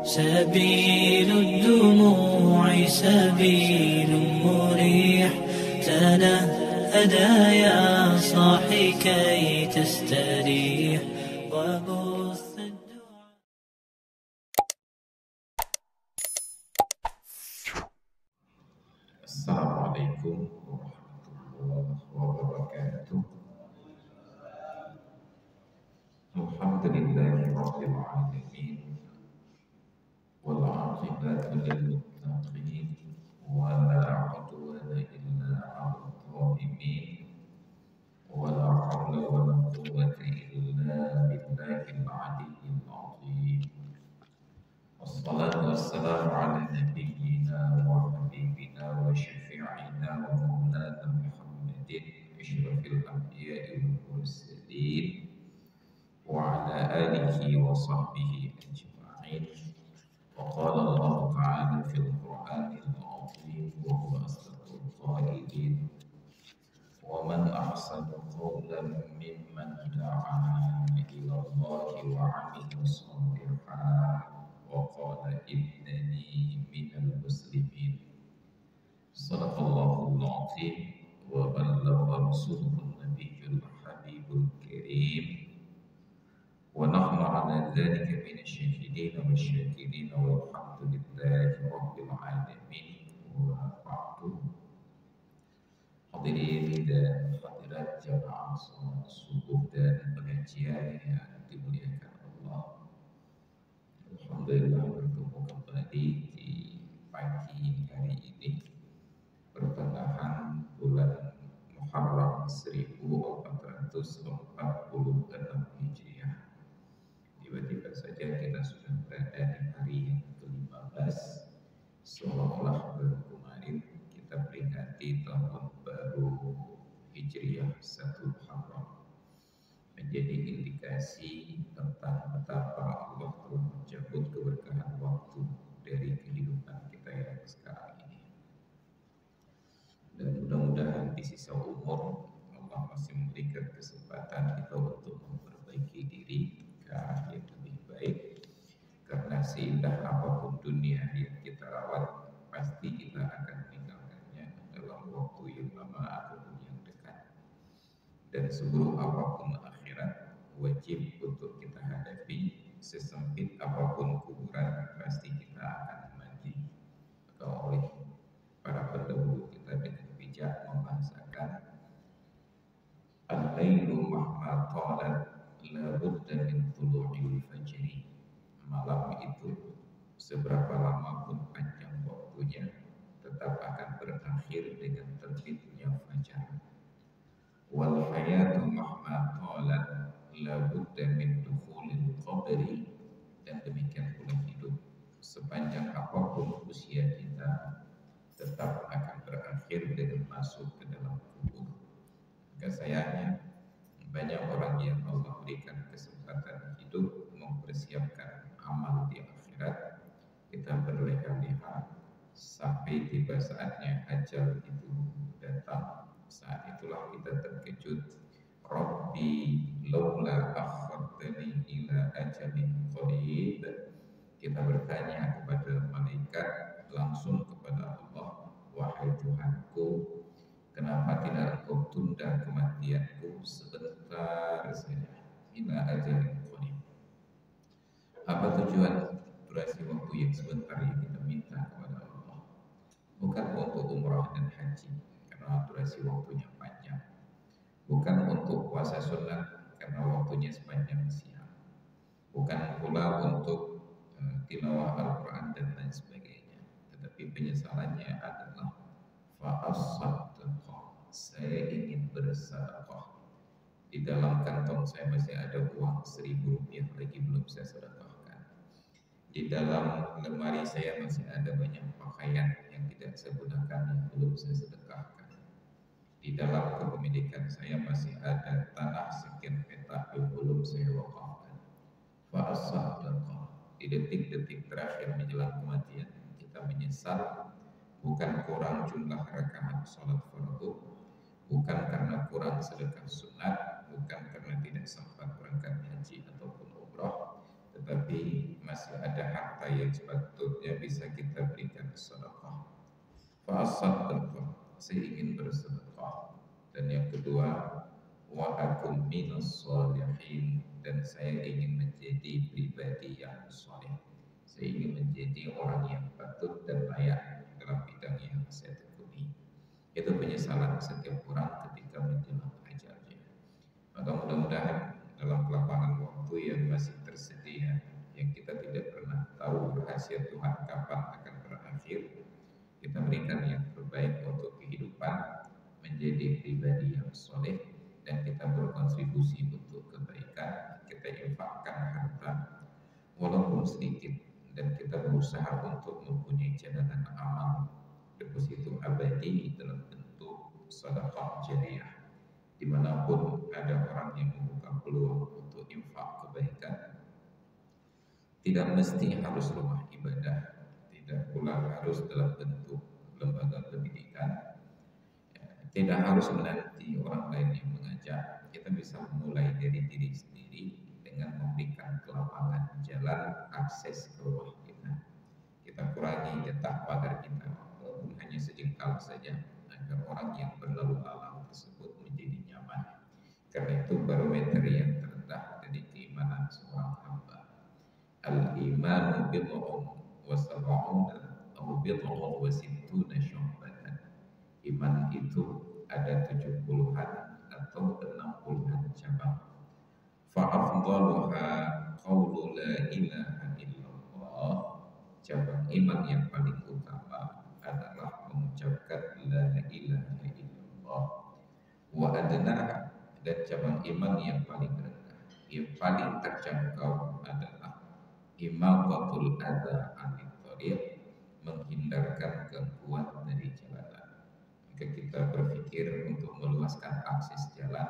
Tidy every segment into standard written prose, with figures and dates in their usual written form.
سبيل الدموع سبيل مريح، تنهدى يا صاحي كي تستريح وبث الدعاء. Assalamualaikum warahmatullahi wabarakatuh. Alhamdulillahi rabbil alamin, wal aqibatu lil muttaqin, wa la udwana illa 'alal zalimin, wa la hawla wa la quwwata illa billahil aliyyil azim. Wassalatu wassalamu ala nabiyyina wa habibina wa syafi'ina wa maulana Muhammadin asyrafil anbiya'i wal mursalin wa ala alihi wa sahbihi ajma'in. Wa qala Allah ta'ala fil Qur'anil azim wa huwa asdaqul qailin, wa man ahsanu qawlan mimman da'a ila Allahi wa 'amila shalihan wa qala innani minal muslimin. Sadaqallahul azim wa ballagha rasuluhun nabiyyul habibul karim, wa nahnu ala dzalika minasyahidin wasyakirin walhamdulillahi rabbil alamin. Wa ba'du. Hadirin dan hadirat jamaah salat subuh dan pengajian yang dimuliakan Allah, alhamdulillah bertemu kembali di pagi hari ini, pertengahan bulan Muharram 1446 Hijriah. Tiba-tiba saja kita sudah berada di hari yang ke-15, seolah-olah baru kemarin kita peringati tahun baru Hijriah 1 Muharram. Menjadi indikasi tentang betapa Allah telah mencabut keberkahan waktu dari kehidupan kita yang sekarang ini. Dan mudah-mudahan di sisa umur Allah masih memberikan kesempatan kita untuk memperbaiki diri ke arah yang lebih baik. Karena seindah apapun dunia yang kita rawat, pasti kita akan meninggalkannya dalam waktu yang lama ataupun yang dekat. Dan seburuk apapun akhirat, wajib untuk kita hadapi. Sesempit apapun kuburan, pasti kita akan mati. Maka oleh para pendahulu kita dengan bijak membahasakan al-lailu mahma talat la budda min tulu'il fajri. Malam itu seberapa lama pun panjang waktunya, tetap akan berakhir dengan terbitnya fajar. Wal hayatu mahma talat la budda min dukhulil qabri. Dan demikian pula hidup, sepanjang apapun usia kita, tetap akan berakhir dengan masuk ke dalam kubur. Maka sayangnya banyak orang yang Allah berikan kesempatan hidup mempersiapkan amal di akhirat, kita berleha-leha sampai tiba saatnya ajal itu datang. Saat itulah kita terkejut. Rabbi laula akhartani ila ajalin qarib. Kita bertanya kepada malaikat, langsung kepada Allah, wahai Tuhanku, kenapa tidak Engkau tunda kematianku sebentar saja, ila ajalin qarib. Apa tujuan durasi waktu yang sebentar yang kita minta kepada Allah? Bukan untuk umrah dan haji, karena durasi waktunya panjang. Bukan untuk puasa sunat, karena waktunya sepanjang siang. Bukan pula untuk tilawah Al-Quran dan lain sebagainya. Tetapi penyesalannya adalah fa'as-saddaqah, saya ingin bersedekah. Di dalam kantong saya masih ada uang 1.000 rupiah lagi belum saya sedekahkan. Di dalam lemari saya masih ada banyak pakaian yang tidak saya gunakan yang belum saya sedekahkan. Di dalam kepemilikan saya masih ada tanah sekian petak yang belum saya wakafkan. Fa'as-saddaqah, di detik-detik terakhir menjelang kematian kita menyesal, bukan kurang jumlah rakaat salat fardu, bukan karena kurang sedekah sunat, bukan karena tidak sempat berangkat haji ataupun umrah, tetapi masih ada harta yang sepatutnya bisa kita berikan sedekah. Fa'asaddaqah, saya ingin bersedekah. Dan yang kedua, wa akum minas sholihin, dan saya ingin menjadi pribadi yang soleh. Saya ingin menjadi orang yang patut dan layak dalam bidang yang saya tekuni. Itu penyesalan setiap orang ketika menjelang ajalnya. Maka mudah-mudahan dalam kelapangan waktu yang masih tersedia, yang kita tidak pernah tahu rahasia Tuhan kapan akan berakhir, kita berikan yang terbaik untuk kehidupan, menjadi pribadi yang soleh, dan kita berkontribusi untuk kebaikan. Kita infakkan harta walaupun sedikit, dan kita berusaha untuk mempunyai cadangan amal deposito abadi dalam bentuk sedekah jariyah. Dimanapun ada orang yang membuka peluang untuk infak kebaikan, tidak mesti harus rumah ibadah, tidak pula harus dalam bentuk lembaga pendidikan, tidak harus menanti orang lain yang mengajak. Kita bisa memulai dari diri sendiri dengan memberikan kelapangan jalan akses ke rumah kita. Kita kurangi letak pagar kita, walaupun hanya sejengkal saja, agar orang yang berlalu lalang tersebut menjadi nyaman. Karena itu barometer yang terendah dari keimanan seorang hamba. Al-imanu bid'un wa sab'una aw bid'un wa sittuna syu'batan. Iman itu ada 70-an atau 60-an cabang. Fa'afdaluha qawlu la ilaha illallah. Cabang iman yang paling utama adalah mengucapkan la ilaha illallah. Wa adnaha, dan cabang iman yang paling rendah, yang paling terjangkau adalah imatatul adza anit thariq, menghindarkan gangguan dari jalanan. Jika kita berpikir untuk meluaskan akses jalan,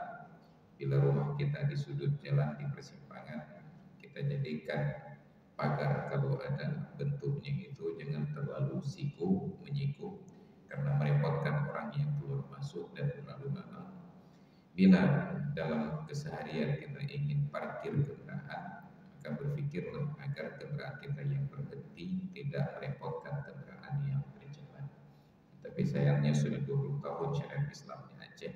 bila rumah kita di sudut jalan di persimpangan, kita jadikan pagar kalau ada bentuknya itu jangan terlalu siku menyikuk, karena merepotkan orang yang keluar masuk dan berlalu lalang. Bila dalam keseharian kita ingin parkir kendaraan, maka berpikirlah agar kendaraan kita yang berhenti tidak merepotkan kendaraan yang berjalan. Tapi sayangnya sudah 20 tahun syariat Islam di Aceh,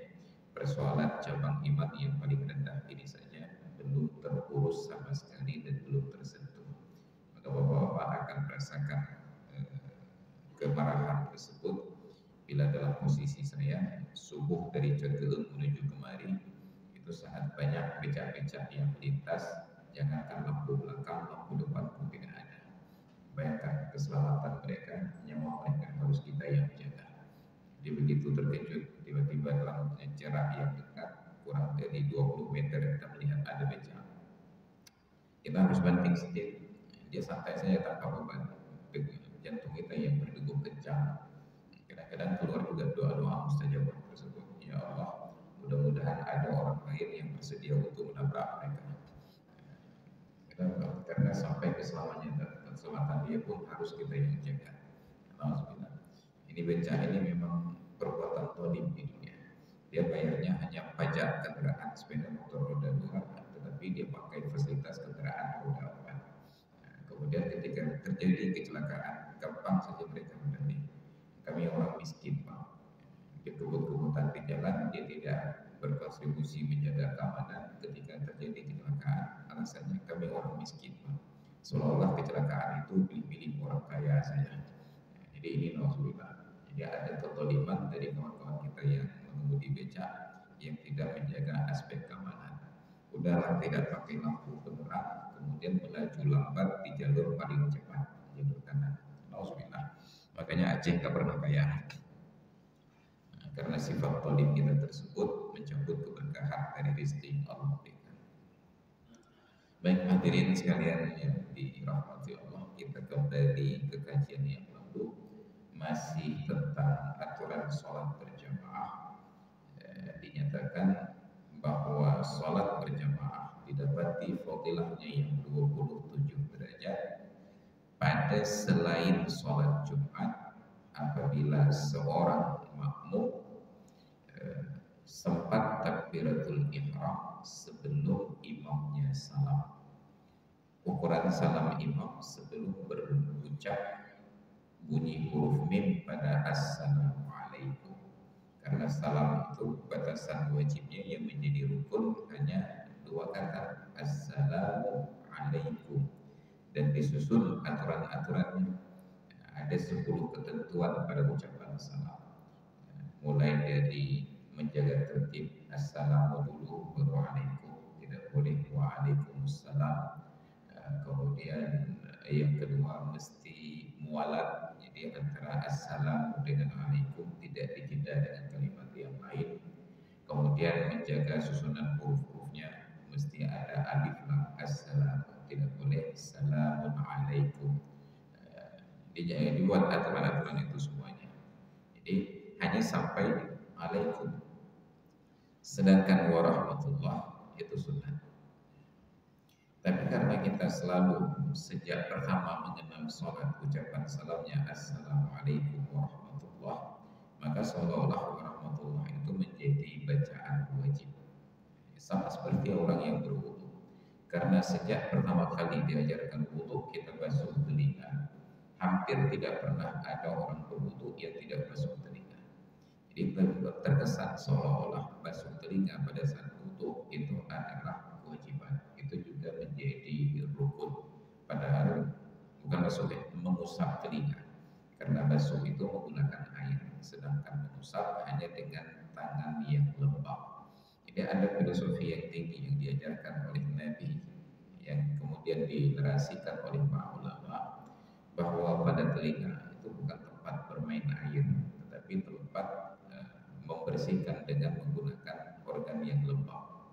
persoalan cabang iman yang paling rendah ini saja belum terurus sama sekali dan belum tersentuh. Maka bapak-bapak akan merasakan kemarahan tersebut bila dalam posisi saya subuh dari Cegeung menuju kemari, itu sangat banyak becak-becak yang melintas. Jangankan lampu belakang, lampu depan pun tidak ada. Bayangkan keselamatan mereka, nyawa mereka harus kita yang jaga. Jadi begitu terkejut, tiba-tiba dalam jarak yang dekat, kurang dari 20 meter kita melihat ada becak. Kita harus banting setir. Dia santai saja tanpa beban. Jantung kita yang berdegup kencang. Kadang-kadang keluar juga doa-doa mustajabah tersebut. Ya Allah, mudah-mudahan ada orang lain yang bersedia untuk menabrak mereka. Karena sampai keselamatan dia pun harus kita yang jaga. Alhamdulillah. Ini becak ini memang perbuatan todim di dunia. Dia bayarnya hanya pajak kendaraan sepeda motor roda 2, tetapi dia pakai fasilitas kendaraan roda 4. Kemudian ketika terjadi kecelakaan, gampang saja mereka mendalih. Kami orang miskin, Pak. Dia kebut-kebutan di jalan, dia tidak berkontribusi menjaga keamanan ketika terjadi kecelakaan. Alasannya kami orang miskin, Pak. Seolah-olah kecelakaan itu milik orang kaya saja. Jadi ini nauzubillah. Jadi ada ketoliman dari kawan-kawan kita yang mengemudi becak yang tidak menjaga aspek keamanan. Udahlah tidak pakai lampu penerang, kemudian melaju lambat di jalur paling cepat, jalur kanan. Nauzubillah. Makanya Aceh tak pernah kaya. Karena sifat tolim kita tersebut mencabut keberkahan dari rezeki yang Allah berikan. Baik hadirin sekalian yang dirahmati Allah, kita kembali ke kajian yang lalu, masih tentang aturan sholat berjamaah. Dinyatakan bahwa sholat berjamaah didapati fadilahnya yang 27 derajat pada selain sholat Jumat, apabila seorang makmum sempat takbiratul ihram sebelum imamnya salam. ukuran salam imam sebelum berucap bunyi huruf mim pada assalamualaikum. Karena salam itu batasan wajibnya yang menjadi rukun hanya dua kata, assalamu alaikum, dan disusun aturan-aturannya. Ada 10 ketentuan pada ucapan salam, mulai dari menjaga tertib, assalamu dulu baru alaikum, tidak boleh waalaikumsalam. Kemudian yang kedua mesti mualat, jadi antara assalamu dengan alaikum tidak dijeda dengan kalimat yang lain. Kemudian menjaga susunan huruf-hurufnya, mesti ada alif lam assalamu, tidak boleh assalamun alaikum. Dibuat aturan-aturan itu semuanya. Jadi hanya sampai alaikum. Sedangkan warahmatullah itu sunnah. Tapi karena kita selalu sejak pertama mengenal sholat ucapan salamnya assalamualaikum warahmatullah, maka seolah-olah warahmatullah itu menjadi bacaan wajib. Sama seperti orang yang berwudu. Karena sejak pertama kali diajarkan wudu kita basuh telinga, hampir tidak pernah ada orang berwudu yang tidak basuh telinga. Jadi terkesan seolah-olah basuh telinga pada saat wudu itu adalah kewajiban. Itu juga menjadi rukun. Padahal bukan basuh, mengusap telinga. Karena basuh itu menggunakan air, sedangkan mengusap hanya dengan tangan yang lembab. Jadi ada filosofi yang tinggi yang diajarkan oleh Nabi, yang kemudian dinerasikan oleh para ulama, bahwa pada telinga itu bukan tempat bermain air, tetapi tempat membersihkan dengan menggunakan organ yang lembab.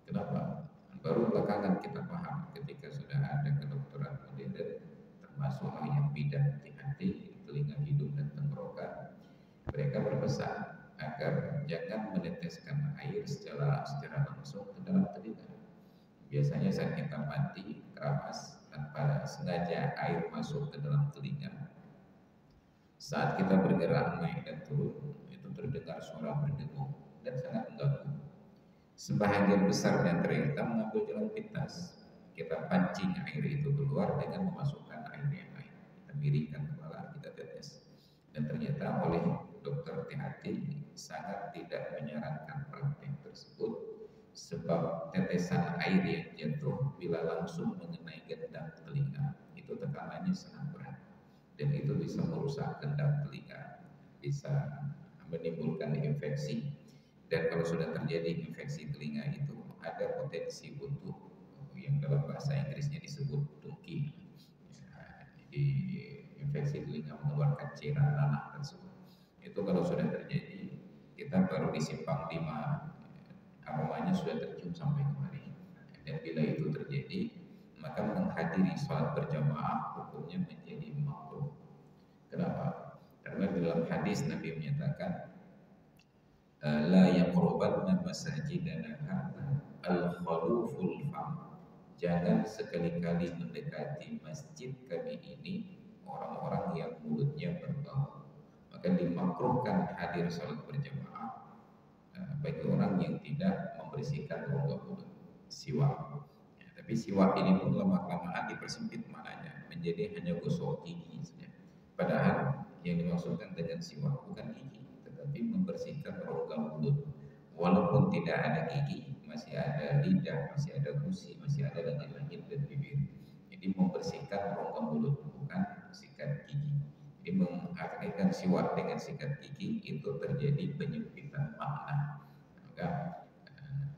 Kenapa? Baru belakangan kita paham ketika sudah ada kedokteran modern, termasuklah yang bidang hati, telinga, hidung, dan tenggorokan. Mereka berpesan agar jangan meneteskan air secara langsung ke dalam telinga. Biasanya saat kita mandi keramas tanpa sengaja air masuk ke dalam telinga, saat kita bergerak naik dan turun itu terdengar suara berdengung dan sangat mengganggu. Sebahagian besar di antara kita mengambil jalan pintas. Kita pancing air itu keluar dengan memasukkan air yang lain. Kita miringkan kepala, kita tetes. Dan ternyata oleh dokter THT sangat tidak menyarankan praktek tersebut, sebab tetesan air yang jatuh bila langsung mengenai gendang telinga itu tekanannya sangat berat, dan itu bisa merusak gendang telinga, bisa menimbulkan infeksi. Dan kalau sudah terjadi infeksi telinga itu ada potensi untuk yang dalam bahasa Inggrisnya disebut dungki. Jadi infeksi telinga mengeluarkan cairan nanah tersebut. Itu kalau sudah terjadi, kita baru di simpang 5 aromanya sudah tercium sampai kemari. Dan bila itu terjadi, maka menghadiri sholat berjamaah hukumnya menjadi makruh. Kenapa? Karena dalam hadis Nabi menyatakan, la yaqrubanna masajidana hadza al-khaluful fam. Jangan sekali-kali mendekati masjid kami ini orang-orang yang mulutnya berbau. Maka dimakruhkan hadir salat berjamaah bagi orang yang tidak membersihkan rongga mulut, siwak. Tapi siwak ini pun lama-kelamaan dipersempit maknanya menjadi hanya gosok gigi saja. Padahal yang dimaksudkan dengan siwak bukan gigi, tetapi membersihkan rongga mulut. Walaupun tidak ada gigi, masih ada lidah, masih ada gusi, masih ada langit-langit dan bibir. Jadi membersihkan rongga mulut, bukan sikat gigi. Jadi mengakibatkan siwak dengan sikat gigi itu terjadi penyempitan makna. Maka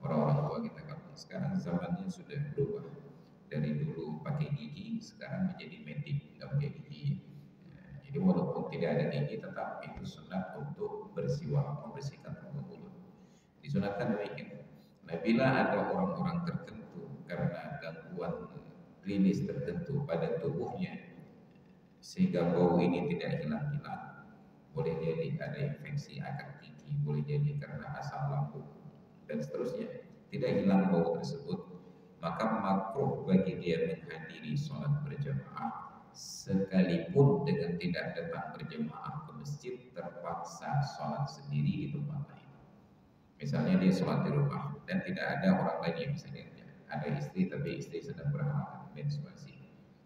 orang-orang tua kita kalau sekarang zamannya sudah berubah, dari dulu pakai gigi sekarang menjadi medik, nggak pakai gigi. Jadi walaupun tidak ada gigi, tetap itu sunat untuk bersiwak, membersihkan rongga mulut. Disunatkan demikian. Nah, bila ada orang-orang tertentu karena gangguan klinis tertentu pada tubuhnya sehingga bau ini tidak hilang-hilang, boleh jadi ada infeksi akar gigi, boleh jadi karena asam lambung dan seterusnya, tidak hilang bau tersebut, maka makruh bagi dia menghadiri sholat berjamaah sekalipun dengan tidak datang berjamaah ke masjid, terpaksa sholat sendiri di tempat lain. Misalnya dia sholat di rumah dan tidak ada orang lain yang bisa lihatnya, ada istri tapi istri sedang berhalangan, menstruasi.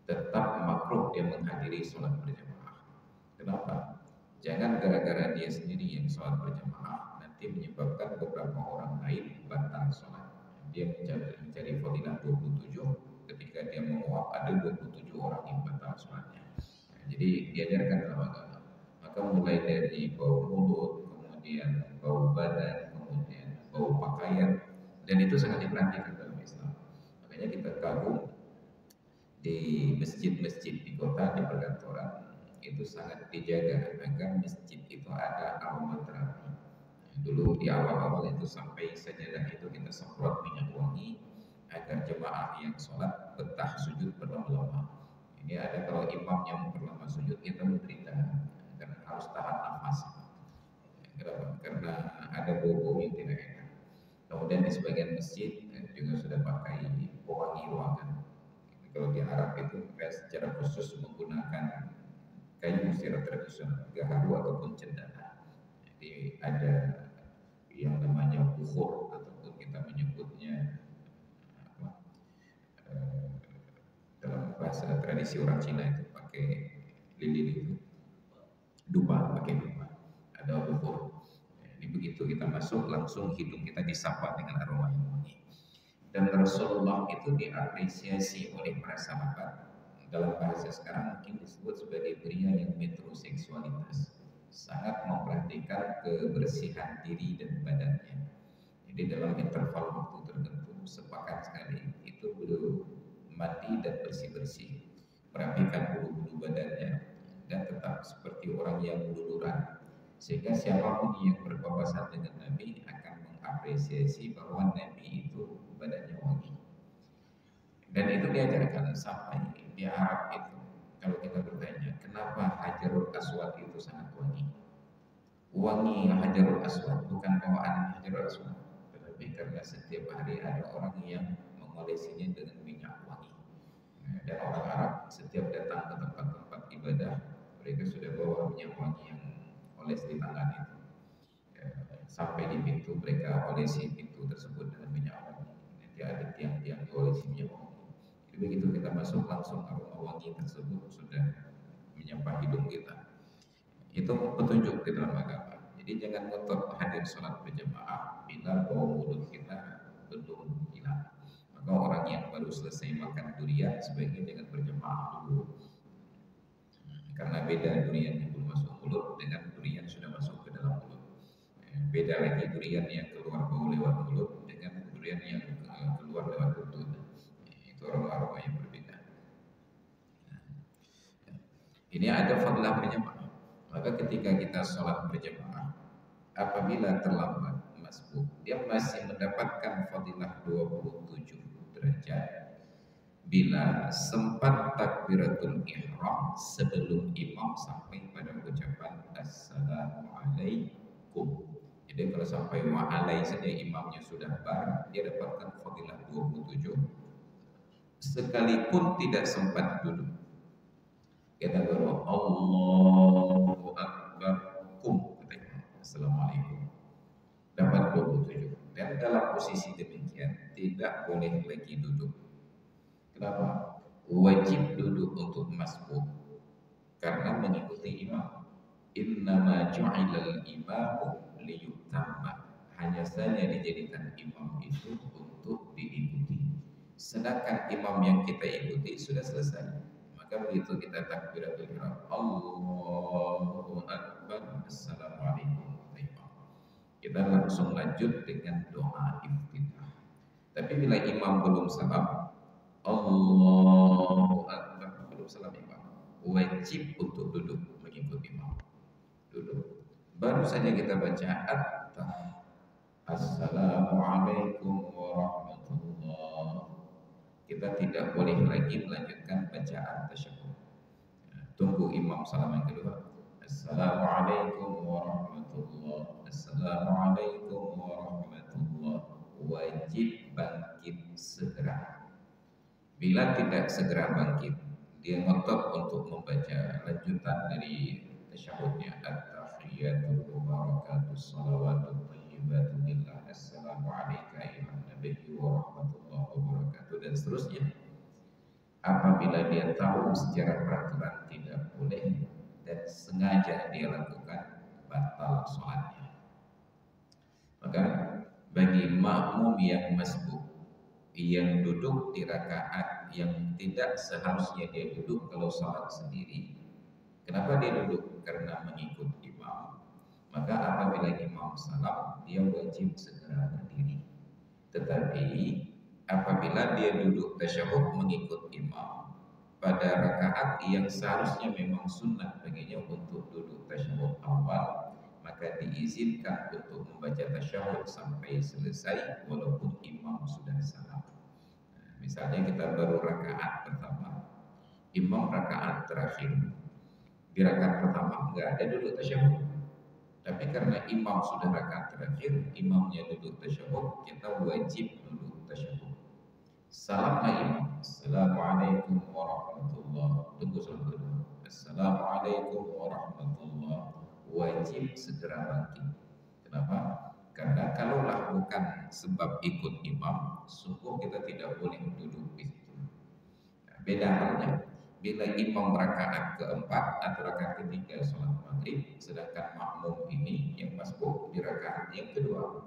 Tetap makruh dia menghadiri sholat berjamaah. Kenapa? Jangan gara-gara dia sendiri yang sholat berjamaah nanti menyebabkan beberapa orang lain batal sholat. Dia mencari fadilah 27, ketika dia menguap ada 27 orang yang batal sholatnya. Nah, jadi diajarkan dalam agama. Maka mulai dari bau mulut, kemudian bau badan, kemudian bau pakaian, dan itu sangat diperhatikan dalam Islam. Makanya kita kagum di masjid-masjid di kota, di perkantoran itu sangat dijaga agar masjid itu ada aromaterapi. Dulu di awal-awal itu sampai sajadah itu kita semprot minyak wangi agar jemaah yang sholat betah sujud berlama-lama. Ini ada kalau imam yang berlama sujud kita menderita karena harus tahan nafas. Kenapa? Karena ada bau-bau yang tidak enak. Kemudian di sebagian masjid juga sudah pakai pewangi ruangan. Kalau di Arab itu mereka secara khusus menggunakan kayu secara tradisional, gaharu ataupun cendana. Jadi ada yang namanya bukhur ataupun kita menyebutnya apa, dalam bahasa tradisi orang Cina itu pakai lilin itu dupa, pakai dupa, ada bukhur. Jadi begitu kita masuk langsung hidung kita disapa dengan aroma yang wangi. Dan Rasulullah itu diapresiasi oleh para sahabat, dalam bahasa sekarang mungkin disebut sebagai pria yang metroseksualitas, sangat memperhatikan kebersihan diri dan badannya. Jadi dalam interval waktu tertentu sepakat sekali itu beliau mandi dan bersih-bersih, merapikan bulu-bulu badannya dan tetap seperti orang yang luluran, sehingga siapapun yang berpapasan dengan Nabi akan mengapresiasi bahwa Nabi itu badannya wangi. Dan itu diajarkan sampai di Arab itu. Kalau kita bertanya, kenapa Hajarul Aswad itu sangat wangi? Wangi Hajarul Aswad bukan bawaan Hajarul Aswad, tetapi karena setiap hari ada orang yang mengolesinya dengan minyak wangi. Dan orang Arab setiap datang ke tempat-tempat ibadah, mereka sudah bawa minyak wangi yang oles di tangan itu. Sampai di pintu mereka olesi pintu tersebut dengan minyak wangi. Nanti ada tiang-tiang diolesi minyak wangi. Jadi begitu kita masuk langsung aroma wangi tersebut sudah menyapa hidung kita. Itu petunjuk di dalam agama. Jadi jangan ngotot hadir sholat berjamaah bila bau mulut kita belum hilang. Maka orang yang baru selesai makan durian sebaiknya jangan berjamaah dulu. Karena beda durian yang belum masuk mulut dengan durian sudah masuk ke dalam mulut. Beda lagi durian yang keluar bau lewat mulut dengan durian yang keluar lewat lutut. Itu aroma-aroma yang berbeda. Ini ada fadilah berjamaah. Maka ketika kita sholat berjamaah, apabila terlambat masbuk, dia masih mendapatkan fadilah 27 derajat bila sempat takbiratul ihram sebelum imam sampai pada ucapan assalamualaikum. Jadi kalau sampai wa'alai saja imamnya sudah bar, dia dapatkan fadilah 27 sekalipun tidak sempat duduk. Kita berdoa Allahu Akbar kum, assalamualaikum, dapat 27. Dan dalam posisi demikian tidak boleh lagi duduk. Kenapa? Wajib duduk untuk masbuk karena mengikuti imam. Innama ju'ilal imamu liyutamma, hanya saja dijadikan imam itu untuk diikuti. Sedangkan imam yang kita ikuti sudah selesai. Maka begitu kita takbiratul ihram, Allahu Akbar, assalamualaikum, kita langsung lanjut dengan doa iftitah. Tapi bila imam belum salam, Allahu Akbar, belum salam imam, wajib untuk duduk mengikuti imam. Duduk. Baru saja kita baca at-tahiyat. Assalamualaikum warahmatullahi. Kita tidak boleh lagi melanjutkan bacaan tasyahud. Tunggu imam salam yang kedua. Assalamualaikum warahmatullahi. Assalamualaikum warahmatullahi. Wajib bangkit segera. Bila tidak segera bangkit, dia ngotot untuk membaca lanjutan dari tasyahudnya, at-tahiyatul mubarakatus shalawatul thayyibatu lillah, assalamu alayka ayyuhan nabiyyu wa rahmatullahi wa barakatuh, dan seterusnya. apabila dia tahu secara peraturan tidak boleh dan sengaja dia lakukan, batal sholatnya. Maka bagi makmum yang masbuk, yang duduk di rakaat yang tidak seharusnya dia duduk kalau sholat sendiri, kenapa dia duduk? Karena mengikut imam. Maka apabila imam salam, dia wajib segera berdiri. Tetapi apabila dia duduk tasyahud mengikut imam pada rakaat yang seharusnya memang sunnah baginya untuk duduk tasyahud awal, maka diizinkan untuk membaca tasyahud sampai selesai walaupun imam sudah salam. Misalnya kita baru rakaat pertama, imam rakaat terakhir. Di rakaat pertama enggak ada duduk tasyahud. Tapi karena imam sudah rakaat terakhir, imamnya duduk tasyahud, kita wajib duduk tasyahud. Salamnya imam, Assalamualaikum warahmatullahi. Tunggu salam kedua. Assalamualaikum warahmatullahi. Wajib segera bangkit. Kenapa? Karena kalaulah bukan sebab ikut imam, sungguh kita tidak boleh duduk di situ. Nah, beda halnya bila imam rakaat keempat atau rakaat ketiga sholat maghrib, sedangkan makmum ini yang masbuk di rakaat yang kedua.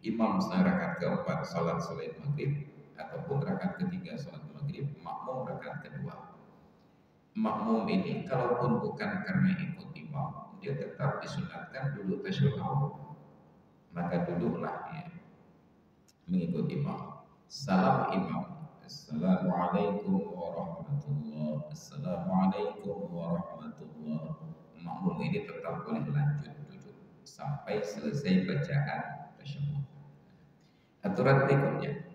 Imam rakaat keempat sholat maghrib ataupun rakaat ketiga sholat maghrib, makmum rakaat kedua. Makmum ini kalaupun bukan karena ikut imam, dia tetap disunatkan duduk tasyahud. Maka duduklah dia mengikut imam. Salam imam, Assalamualaikum warahmatullahi. Assalamualaikum warahmatullahi. Makmum ini tetap boleh lanjut duduk sampai selesai bacaan tasyahud. Aturan berikutnya,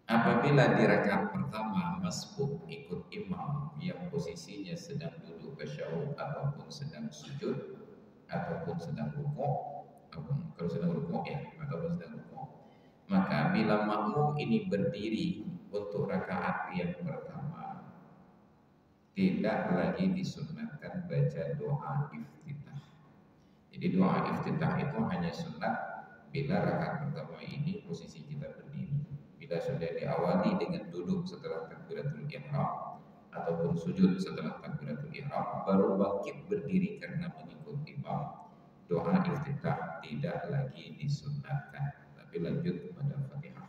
apabila di rakaat pertama masbuk ikut imam yang posisinya sedang duduk tasyahud ataupun sedang sujud ataupun sedang rukuk, kalau sedang rukuk ya, ataupun sedang rukuk, maka bila makmum ini berdiri untuk rakaat yang pertama, tidak lagi disunatkan baca doa iftitah. Jadi doa iftitah itu hanya sunat bila rakaat pertama ini posisi kita berdiri. Bila sudah diawali dengan duduk setelah takbiratul ihram ataupun sujud setelah takbiratul ihram, baru bangkit berdiri karena mengikut imam, doa iftitah tidak lagi disunatkan, tapi lanjut kepada Fatihah.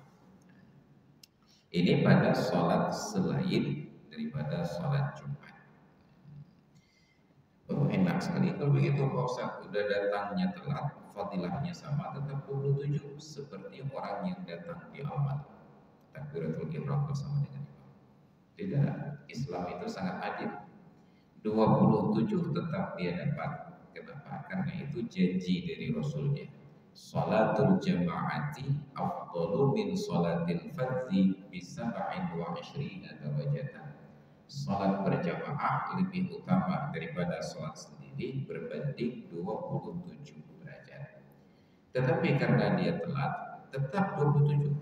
Ini pada sholat selain daripada sholat Jumat. Oh, enak sekali kalau begitu Pak Ustaz. Udah datangnya telat, fadilahnya sama, tetap 27 seperti orang yang datang di awal takbiratul ihram bersama dengan imam. Tidak, Islam itu sangat adil. 27 tetap dia dapat. Kenapa? Karena itu janji dari Rasulnya. Salatul jama'ati afdalu min salatil fardhi bi 27 darajatan. Salat berjamaah lebih utama daripada salat sendiri berbanding 27 derajat. Tetapi karena dia telat, tetap 27.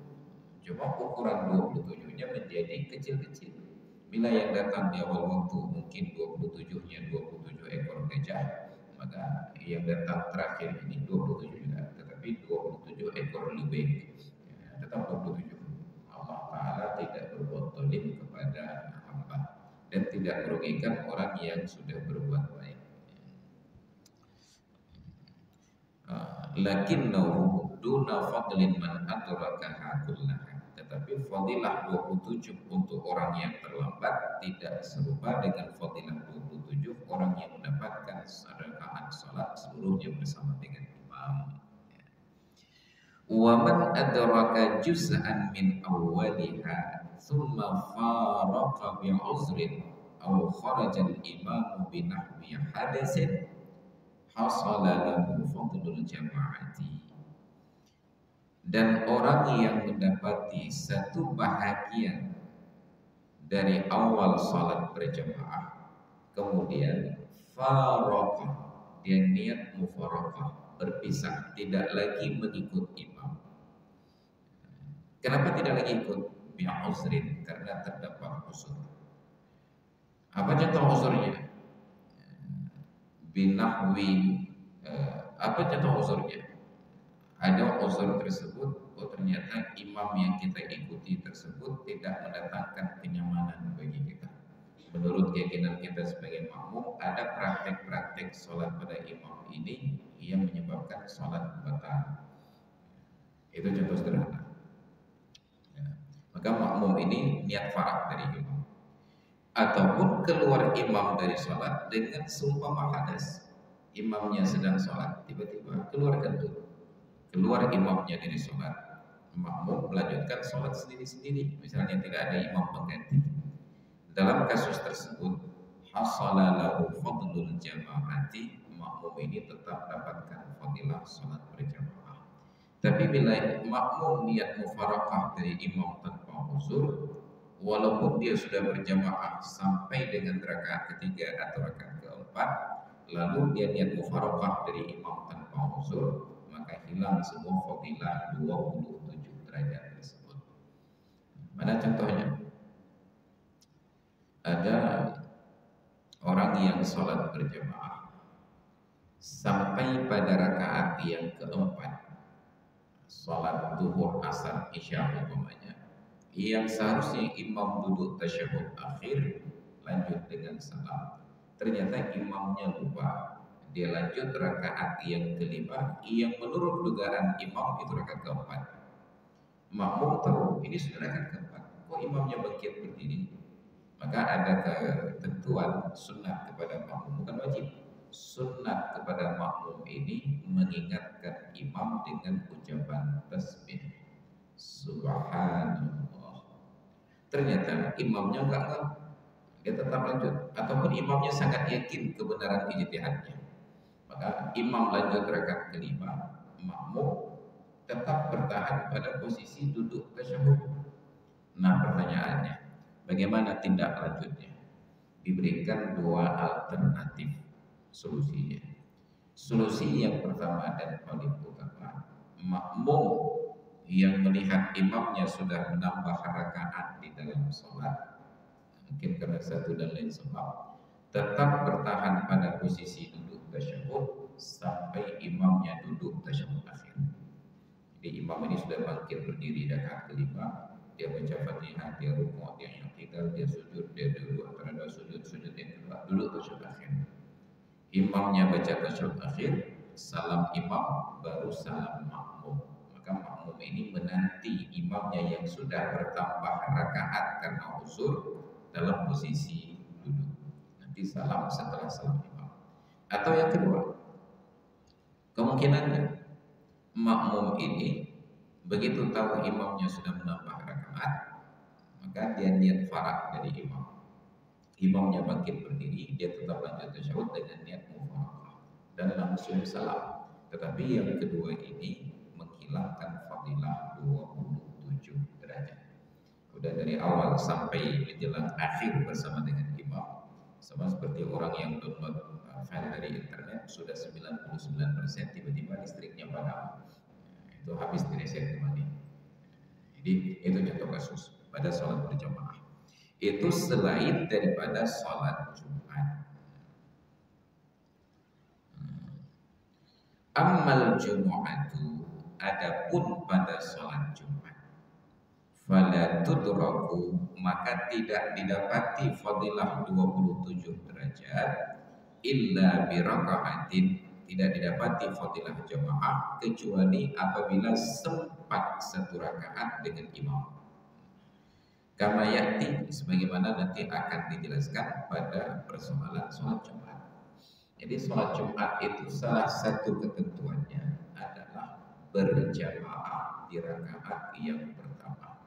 Cuma ukuran 27-nya menjadi kecil-kecil. Bila yang datang di awal waktu mungkin 27-nya 27 ekor gajah, maka yang datang terakhir ini 27 juga, tetapi 27 ekor lebih, ya, tetap 27. Allah Ta'ala tidak berbuat zalim kepada hamba dan tidak merugikan orang yang sudah berbuat baik. Lakinnahu duna fadlin man adrakaha kullaha. Tetapi fadilah 27 untuk orang yang terlambat tidak serupa dengan fadilah 27 orang yang mendapatkan rakaat salat seluruhnya bersama dengan imam. Wa man adraka juz'an min awwaliha thumma faraqa bi 'uzrin aw kharaja al-imam bi nahwi hadatsin hasala lahu fadlul jama'ati. Dan orang yang mendapati satu bahagian dari awal salat berjamaah, kemudian faraqah, dia niat mufaraqah, berpisah, tidak lagi mengikut imam. Kenapa tidak lagi ikut? Bi'uzrin, karena terdapat uzur. Apa contoh uzurnya? Binahwi, apa contoh uzurnya? Ada uzur tersebut oh ternyata imam yang kita ikuti tersebut tidak mendatangkan kenyamanan bagi kita. Menurut keyakinan kita sebagai makmum, ada praktek-praktek sholat pada imam ini yang menyebabkan sholat batal. Itu contoh sederhana. Ya. Maka makmum ini niat farag dari imam, ataupun keluar imam dari sholat dengan seumpama hadas. Imamnya sedang sholat, tiba-tiba keluar kentut, keluar imamnya dari sholat, makmum melanjutkan sholat sendiri-sendiri, misalnya tidak ada imam pengganti. Dalam kasus tersebut, hasala lahu fadlul jamaati, makmum ini tetap dapatkan fadilah sholat berjamaah. Tapi bila makmum niat mufarakah dari imam tanpa uzur, walaupun dia sudah berjamaah sampai dengan rakaat ketiga atau rakaat keempat, lalu dia niat mufarakah dari imam tanpa uzur, maka hilang semua fadilah 27 derajat tersebut. Mana contohnya? Ada orang yang sholat berjamaah sampai pada rakaat yang keempat, sholat duhur, asar, isya umpamanya, yang seharusnya imam duduk tasyahud akhir lanjut dengan salam, ternyata imamnya lupa, dia lanjut rakaat yang kelima yang menurut dugaan imam itu rakaat keempat. Makmum tahu ini sudah rakaat keempat, kok imamnya bangkit berdiri? Maka ada ketentuan sunnah kepada makmum, bukan wajib. Sunnah kepada makmum ini mengingatkan imam dengan ucapan tasbih subhanallah. Ternyata imamnya enggak, dia tetap lanjut, ataupun imamnya sangat yakin kebenaran ijtihadnya, maka imam lanjut rakaat kelima, makmum tetap bertahan pada posisi duduk tasyahud. Nah pertanyaannya, bagaimana tindak lanjutnya? Diberikan dua alternatif solusinya. Solusi yang pertama dan paling utama, makmum yang melihat imamnya sudah menambah rakaat di dalam sholat, mungkin karena satu dan lain sebab, tetap bertahan pada posisi duduk tasyahud sampai imamnya duduk tasyahud akhir. Jadi imam ini sudah bangkit berdiri rakaat kelima, dia baca Fatihah, dia rukuk, dia i'tidal, dia sujud, dia duduk antara dua sujud yang kedua, duduk tasyahud akhir. Imamnya baca tasyahud akhir, salam imam, baru salam makmum. Maka makmum ini menanti imamnya yang sudah bertambah rakaat karena uzur dalam posisi duduk. Nanti salam setelah salam imam. Atau yang kedua, kemungkinannya makmum ini begitu tahu imamnya sudah menambah rakaat, maka dia niat farag dari imam. Imamnya bangkit berdiri, dia tetap lanjut tasyahud dengan niat mufarakah dan langsung salam. Tetapi yang kedua ini menghilangkan fadilah 27 derajat. Udah dari awal sampai menjelang akhir bersama dengan imam, sama seperti orang yang download file dari internet sudah 99%, tiba-tiba listriknya padam, itu habis direset kembali. Jadi itu contoh kasus pada sholat berjamaah. Itu selain daripada sholat Jumat. Ammal Jumu'atu, adapun pada sholat Jumat, fala tudraku, maka tidak didapati fadilah 27 derajat illa bi raka'atin, tidak didapati fadilah jamaah kecuali apabila sempat satu rakaat dengan imam. Kama ya'ti, sebagaimana nanti akan dijelaskan pada persoalan sholat Jumat. Jadi sholat Jumat itu salah satu ketentuannya adalah berjamaah di rakaat yang pertama.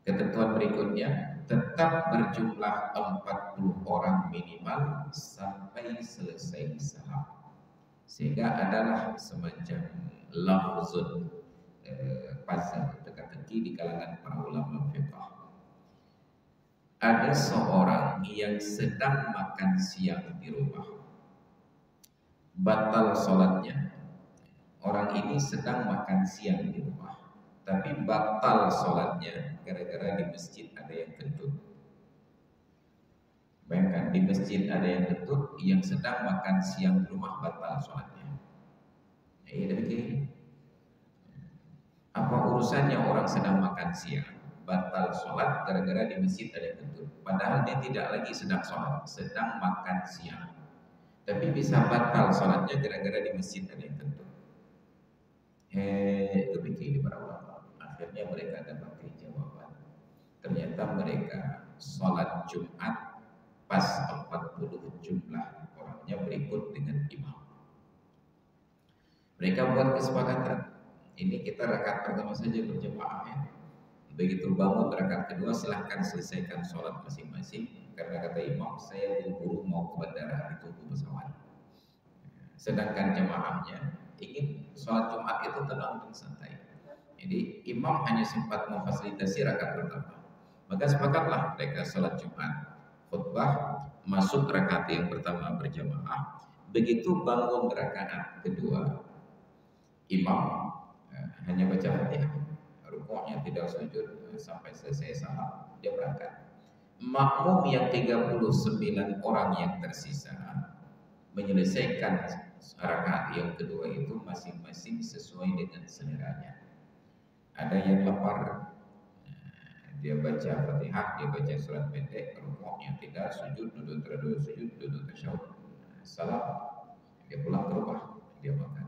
Ketentuan berikutnya, tetap berjumlah 40 orang minimal sampai selesai salam. Sehingga adalah semacam lafzun pasal teka-teki di kalangan para ulama fiqh. Ada seorang yang sedang makan siang di rumah, batal sholatnya. Orang ini sedang makan siang di rumah, tapi batal sholatnya gara-gara di masjid ada yang kentut. Bayangkan, di masjid ada yang kentut, yang sedang makan siang di rumah batal sholatnya. Ya, demikian. Apa urusannya orang sedang makan siang batal sholat gara-gara di masjid ada yang kentut? Padahal dia tidak lagi sedang sholat, sedang makan siang. Tapi bisa batal sholatnya gara-gara di masjid ada yang kentut. Itu pikir para ulama. Akhirnya mereka dapat jawaban. Ternyata mereka sholat Jumat pas 40 jumlah orangnya berikut dengan imam. Mereka buat kesepakatan. Ini kita rakaat pertama saja berjamaah ya. Begitu bangun rakaat kedua silahkan selesaikan sholat masing-masing. Karena kata imam saya buru-buru mau ke bandara ditunggu pesawat. Sedangkan jamaahnya ingin sholat Jumat itu tenang dan santai. Jadi imam hanya sempat memfasilitasi rakaat pertama. Maka sepakatlah mereka sholat Jumat, khutbah, masuk rakaat yang pertama berjamaah. Begitu bangun rakaat kedua, imam hanya baca Fatihah, rukuknya tidak sujud sampai selesai salam, dia berangkat. Makmum yang 39 orang yang tersisa menyelesaikan rakaat yang kedua itu masing-masing sesuai dengan seleranya. Ada yang lapar, dia baca Fatihah, dia baca surat pendek, rukuknya tidak, sujud, duduk terduduk, sujud, duduk tasyahud, salam, dia pulang ke rumah, dia makan.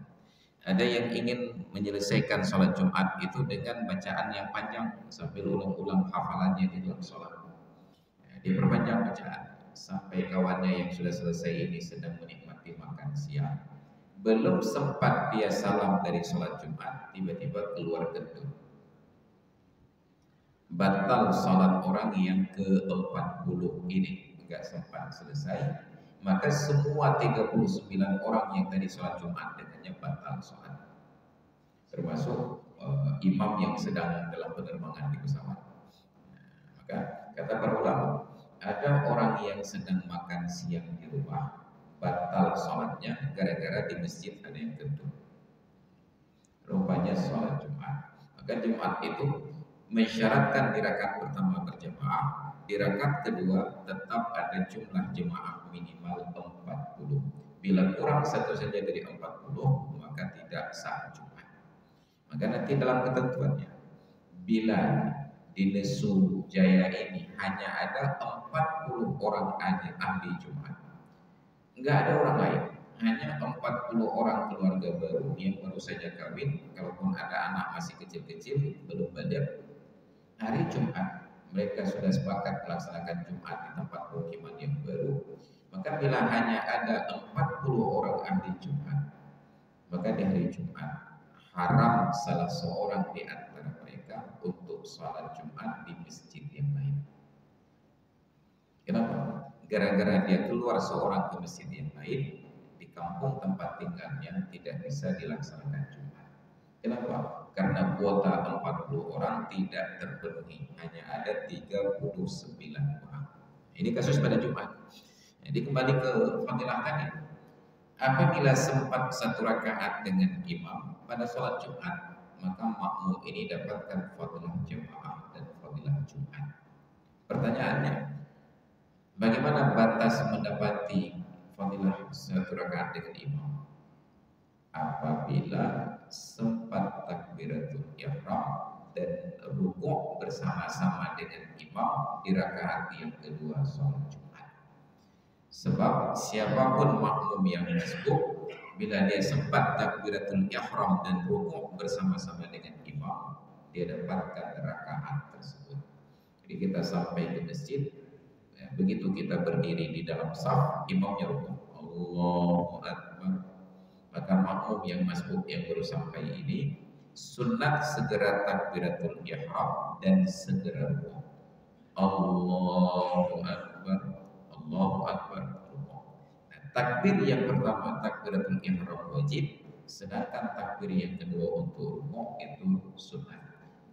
Ada yang ingin menyelesaikan sholat Jumat itu dengan bacaan yang panjang sambil ulang-ulang hafalannya di dalam sholat. Dia perpanjang bacaan sampai kawannya yang sudah selesai ini sedang menikmati makan siang. Belum sempat dia salam dari sholat Jumat, tiba-tiba keluar kentut. Batal sholat orang yang ke-40 ini, enggak sempat selesai. Maka semua 39 orang yang tadi sholat Jumat dengannya batal sholat. Termasuk imam yang sedang dalam penerbangan di pesawat. Maka kata para ulama, ada orang yang sedang makan siang di rumah, batal sholatnya gara-gara di masjid ada yang kentut. Rupanya sholat Jumat. Maka Jumat itu mensyaratkan di rakaat pertama berjamaah, di rakaat kedua tetap ada jumlah jemaah minimal 40. Bila kurang satu saja dari 40, maka tidak sah Jumat. Maka nanti dalam ketentuannya, bila di Nesu Jaya ini hanya ada 40 orang ahli Jumat, enggak ada orang lain, hanya 40 orang keluarga baru yang baru saja kawin, kalaupun ada anak masih kecil-kecil belum balik, hari Jumat mereka sudah sepakat melaksanakan Jumat di tempat pemukiman yang baru. Maka bila hanya ada 40 orang ahli Jumat, maka di hari Jumat haram salah seorang di antara mereka untuk sholat Jumat di masjid yang lain. Kenapa? Gara-gara dia keluar seorang ke masjid yang lain, di kampung tempat tinggalnya tidak bisa dilaksanakan Jumat. Kenapa? Karena kuota 40 orang tidak terpenuhi, hanya ada 39 orang. Ini kasus pada Jumat. Jadi kembali ke fadilah tadi. Apabila sempat satu rakaat dengan imam pada sholat Jumat, maka makmum ini dapatkan fadilah jamaah dan fadilah Jumat. Pertanyaannya, bagaimana batas mendapati fadilah satu rakaat dengan imam? Apabila sempat takbiratul ihram dan rukuk bersama-sama dengan imam di rakaat yang kedua sholat Jumat. Sebab siapapun makmum yang masbuk, bila dia sempat takbiratul ihram dan rukuk bersama-sama dengan imam, dia dapatkan rakaat tersebut. Jadi kita sampai ke masjid, ya, begitu kita berdiri di dalam saf, imamnya rukuk, Allahu Akbar. Maka makmum yang masbuk yang baru sampai ini sunat segera takbiratul ihram dan segera rukuk. Allahu Akbar, Allahu Akbar. Nah, takbir yang pertama takbiratul ihram wajib, sedangkan takbir yang kedua untuk rukuk itu sunat.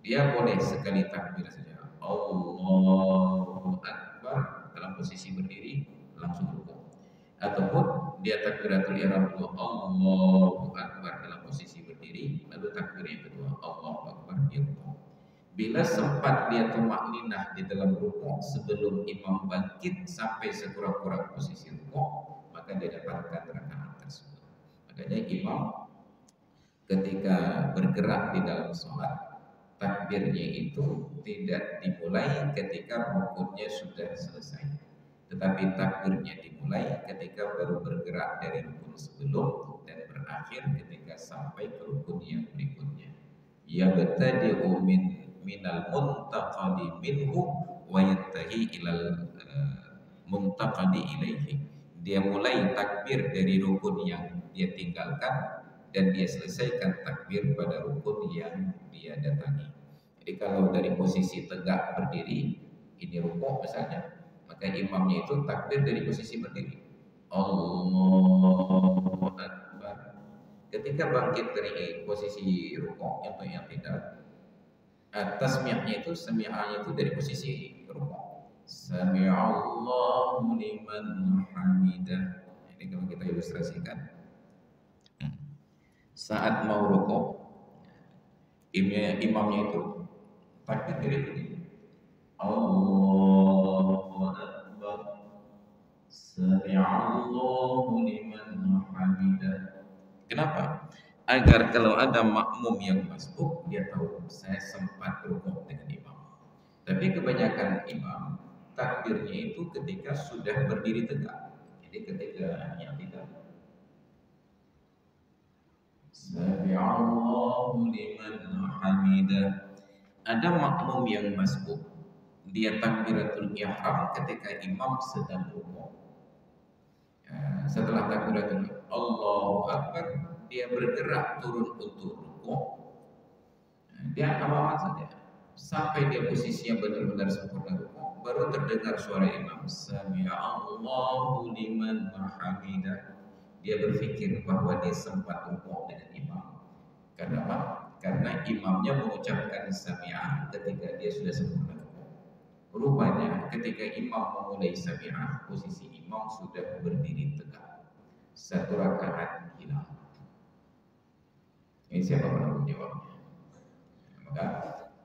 Dia boleh sekali takbir saja, Allahu Akbar, dalam posisi berdiri langsung rukuk. Ataupun dia takbiratul ihram dulu Allahu Akbar dalam posisi berdiri, lalu takbir yang kedua Allahu Akbar dia rukuk. Bila sempat dia tumakninah di dalam rukuk sebelum imam bangkit sampai sekurang-kurang posisi rukuk, maka dia dapatkan rakaat tersebut. Makanya imam ketika bergerak di dalam sholat takbirnya itu tidak dimulai ketika rukunnya sudah selesai, tetapi takbirnya dimulai ketika baru bergerak dari rukun sebelum dan berakhir ketika sampai ke rukun yang berikutnya. Yabtadi'u minal muntaqadi minhu wa yantahi ilal muntaqadi ilaihi. Dia mulai takbir dari rukun yang dia tinggalkan dan dia selesaikan takbir pada rukun yang dia datangi. Jadi kalau dari posisi tegak berdiri, ini rukuk misalnya, maka imamnya itu takbir dari posisi berdiri. Allahu Akbar. Ketika bangkit dari posisi rukuk untuk yang tidak, tasmi'nya itu sami'anya itu dari posisi rukuk. Sami'allahu liman hamidah. Ini kalau kita ilustrasikan, saat mau rukuk, imamnya itu takbir dari berdiri. Allahu Akbar. Sami'allahu liman hamidah. Kenapa? Agar kalau ada makmum yang masbuk, dia tahu saya sempat rukuk dengan imam. Tapi kebanyakan imam takbirnya itu ketika sudah berdiri tegak. Jadi ketika yang tidak, Sami'allahu liman hamidah. Ada makmum yang masbuk, dia takbiratul ihram ketika imam sedang rukuk. Setelah takbiratul Allahu Akbar, dia bergerak turun untuk rukuk. Dia amaman saja sampai dia posisinya benar-benar sempurna rukuk, baru terdengar suara imam, Sami'allahu liman hamidah. Dia berpikir bahwa dia sempat rukuk dengan imam. Karena apa? Karena imamnya mengucapkan sami'ah ketika dia sudah sempurna rukuk. Rupanya ketika imam memulai sami'ah, posisi imam sudah berdiri tegak. Satu rakaat hilang. Ini siapa penanggung jawabnya? Maka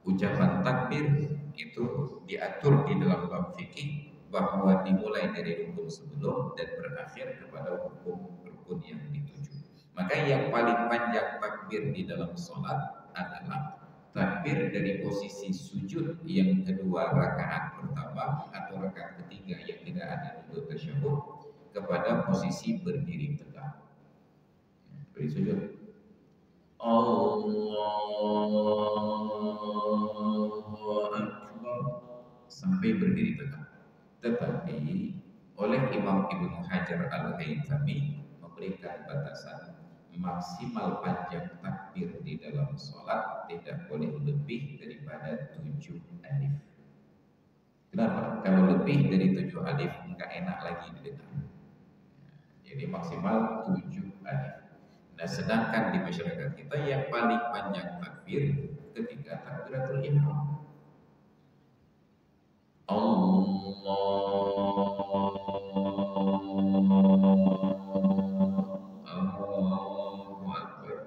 ucapan takbir itu diatur di dalam bab fikih bahwa dimulai dari rukun sebelum dan berakhir kepada rukun yang dituju. Maka yang paling panjang takbir di dalam sholat adalah takbir dari posisi sujud yang kedua rakaat pertama atau rakaat ketiga yang tidak ada duduk tasyahud kepada posisi berdiri tegak. Beri sujud. Allahu Akbar sampai berdiri tegak. Tetapi oleh Imam Ibnu Hajar Al-Haythami memberikan batasan maksimal panjang takbir di dalam sholat tidak boleh lebih daripada 7 alif. Kenapa? Kalau lebih dari 7 alif enggak enak lagi didengar. Jadi maksimal 7 alif. Nah, sedangkan di masyarakat kita yang paling panjang takbir ketika takbiratul ihram. Allahu Akbar.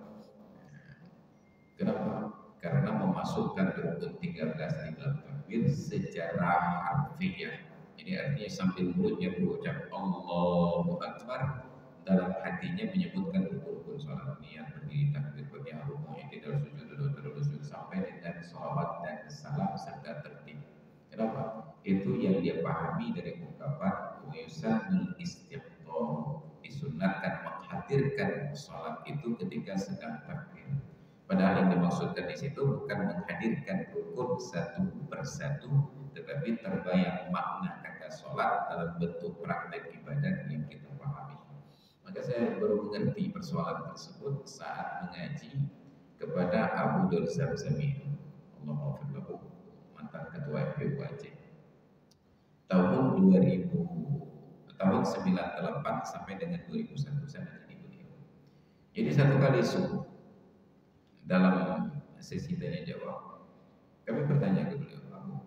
Kenapa? Karena memasukkan rukun 13 di dalam takbir secara harfiah. Ini artinya sambil mulutnya berucap Allahu Akbar, dalam hatinya menyebutkan rukun-rukun sholat, niat berdiri, takbir, berdiam, rukuk, i'tidal, sujud, duduk, terus sampai dengan sholawat dan salam serta tertib. Kenapa? Itu yang dia pahami dari ungkapan yusanul istiqomah, disunatkan menghadirkan sholat itu ketika sedang takbir. Padahal yang dimaksudkan di situ bukan menghadirkan rukun satu persatu, tetapi terbayang makna kata sholat dalam bentuk praktek ibadah yang kita pahami. Maka saya baru mengerti persoalan tersebut saat mengaji kepada Abu Dur Zamzami, Allahu mantan ketua FPU Aceh, tahun 98 sampai dengan 2001 saya menjadi beliau. Jadi satu kali subuh dalam sesi tanya jawab, kami bertanya ke beliau, Abu,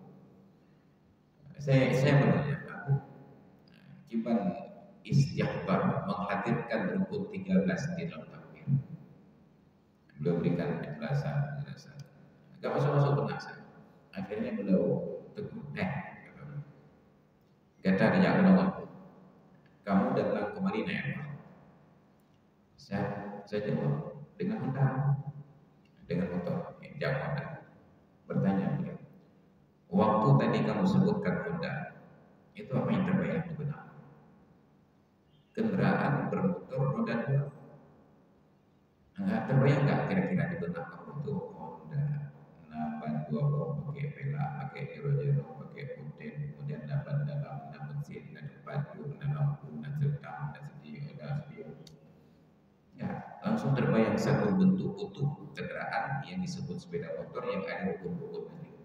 saya bertanya, Abu, gimana istighfar menghadirkan rukun 13 di dalam takbir? Beliau berikan penjelasan. Gak masuk benak saya. Akhirnya beliau tegur, kata dia, kamu datang kemari naik apa? Saya jawab dengan motor, jangan Honda. Bertanya beliau, waktu tadi kamu sebutkan Honda, itu apa yang terbayang di benak? Kendaraan bermotor roda dua. Enggak terbayang nggak kira-kira di benak kamu itu Honda, naban dua kok pakai velg, pakai aerodero, pakai puten, kemudian naban dalam, na mesin, na depan, na lampu, na sedang, na setir, na setir. Ya, langsung terbayang satu bentuk utuh kendaraan yang disebut sepeda motor yang ada rukun-rukun tadi.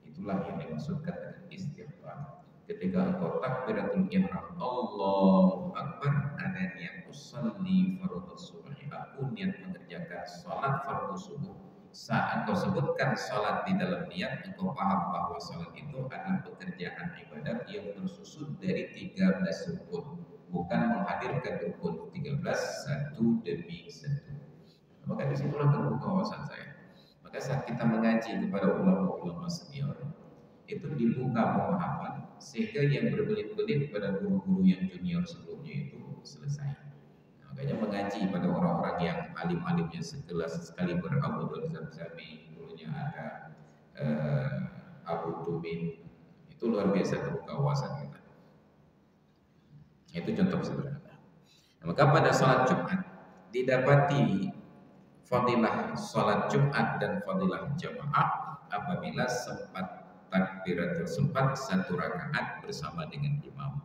Itulah yang dimaksudkan dengan istighfar. Ketika engkau takbiratul ihram, Allahu Akbar, ada niat usolli fardhu subuh. Aku niat mengerjakan salat fardhu subuh. Saat engkau sebutkan salat di dalam niat, engkau paham bahwa salat itu adalah pekerjaan ibadat yang tersusun dari 13 rukun, bukan menghadirkan rukun 13 satu demi satu. Maka disitulah terbuka wawasan saya. Maka saat kita mengaji kepada ulama-ulama senior, itu dibuka pemahaman sehingga yang berbelit-belit pada guru-guru yang junior sebelumnya itu selesai. Makanya mengaji pada orang-orang yang alim-alimnya sekelas sekali Abu Dhul Zamzami, dulunya ada Abu Tubin, itu luar biasa terbuka wawasan kita. Itu contoh sederhana. Maka pada sholat Jumat didapati fadilah sholat Jumat dan fadilah jamaah apabila sempat takbiratul sempat satu rakaat bersama dengan imam.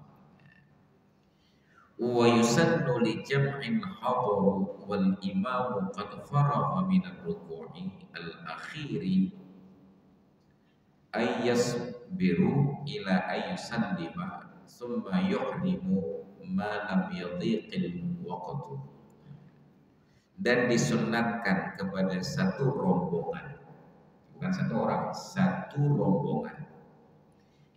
Wa yusannu li jam'in hadar wal imam qad faragha min ar-ruku'i al-akhiri ay yasbiru ila ay yusallima thumma yuhrimu ma lam yadhiqil waqtu. Dan disunatkan kepada satu rombongan, bukan satu orang, satu rombongan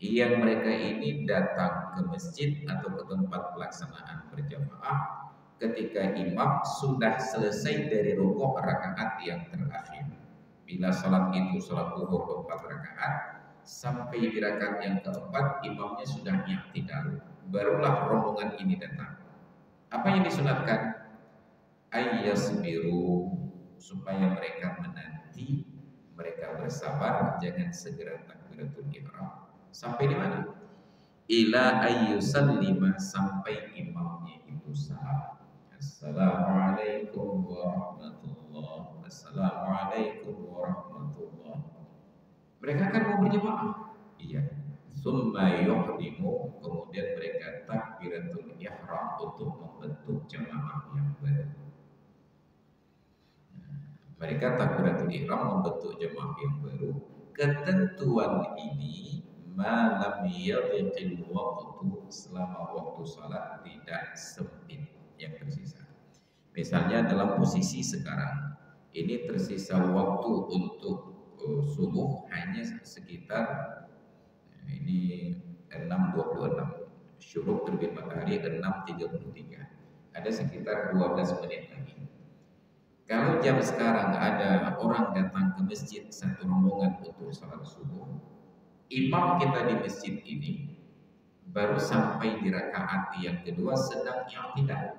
yang mereka ini datang ke masjid atau ke tempat pelaksanaan berjamaah ketika imam sudah selesai dari rukuk rakaat yang terakhir. Bila salat itu salat zuhur 4 rakaat, sampai di rakaat yang keempat imamnya sudah i'tidal, barulah rombongan ini datang. Apa yang disunatkan? Ayyasbiru, supaya mereka menanti, mereka bersabar, jangan segera takbiratul ihram. Sampai di mana? Ila ayyusallima, sampai imamnya itu salam. Assalamualaikum warahmatullahi, assalamualaikum warahmatullahi. Mereka kan mau berjamaah. Iya. Summa yuhrimu, kemudian mereka takbiratul ihram untuk membentuk jamaah yang baru. Mereka takbiratul ihram membentuk jamaah yang baru. Ketentuan ini malam yadhiqil waqtu, selama waktu salat tidak sempit yang tersisa. Misalnya dalam posisi sekarang ini tersisa waktu untuk subuh hanya sekitar ini 6.26, syuruk terbit matahari 6.33, ada sekitar 12 menit lagi. Kalau jam sekarang ada orang datang ke masjid satu rombongan untuk salat subuh, imam kita di masjid ini baru sampai di rakaat yang kedua sedang i'tidal,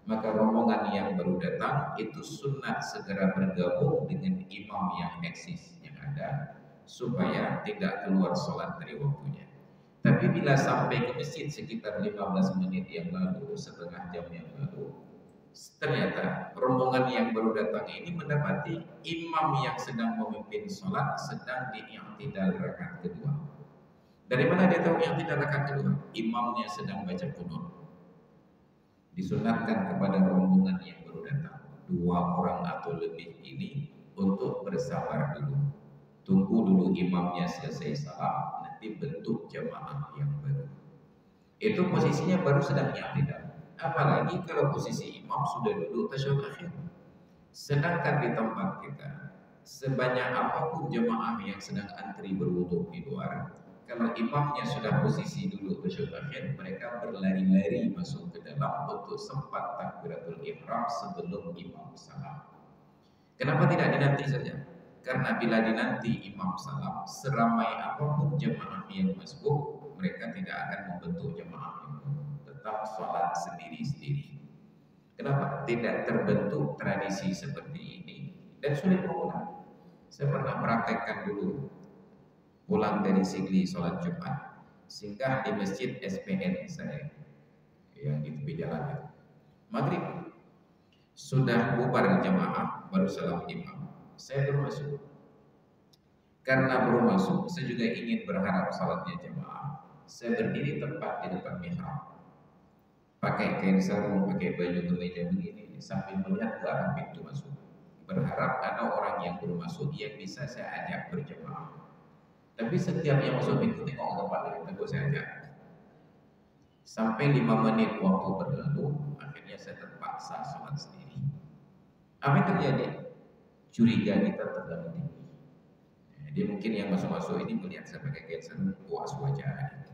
maka rombongan yang baru datang itu sunnah segera bergabung dengan imam yang eksis yang ada supaya tidak keluar sholat dari waktunya. Tapi bila sampai ke masjid sekitar 15 menit yang lalu, setengah jam yang lalu, ternyata rombongan yang baru datang ini mendapati imam yang sedang memimpin sholat sedang di-i'tidal rakaat kedua. Dari mana dia tahu i'tidal rakaat kedua? Imamnya sedang baca qunut. Disunatkan kepada rombongan yang baru datang, 2 orang atau lebih ini, untuk bersabar dulu. Tunggu dulu imamnya selesai salam, nanti bentuk jamaah yang baru. Itu posisinya baru sedang i'tidal. Apalagi kalau posisi imam sudah duduk tasyahud akhir. Sedangkan di tempat kita, sebanyak apapun jemaah yang sedang antri berwudu di luar, kalau imamnya sudah posisi duduk tasyahud akhir, mereka berlari-lari masuk ke dalam untuk sempat takbiratul ihram sebelum imam salam. Kenapa tidak dinanti saja? Karena bila dinanti imam salam, seramai apapun jemaah yang masuk, mereka tidak akan membentuk jemaah yang baru, tetap sholat sendiri-sendiri. Kenapa? Tidak terbentuk tradisi seperti ini dan sulit mengulang. Saya pernah praktekkan dulu, pulang dari Sigli sholat Jumat, singgah di masjid SPN saya yang di tepi jalan itu. Maghrib sudah bubar jamaah, baru salam imam. Saya baru masuk. Karena baru masuk, saya juga ingin berharap salatnya jamaah. Saya berdiri tepat di depan mihrab, pakai kain sarung, pakai baju kemeja begini, sambil melihat ke arah pintu masuk. Berharap ada orang yang baru masuk yang bisa saya ajak berjamaah. Tapi setiap yang masuk pintu tengok ke tempat lain, takut saya ajak. Sampai 5 menit waktu berlalu, akhirnya saya terpaksa sholat sendiri. Apa yang terjadi? Curiga kita terlalu tinggi. Jadi mungkin yang masuk-masuk ini melihat saya pakai kain sarung, puas wajah.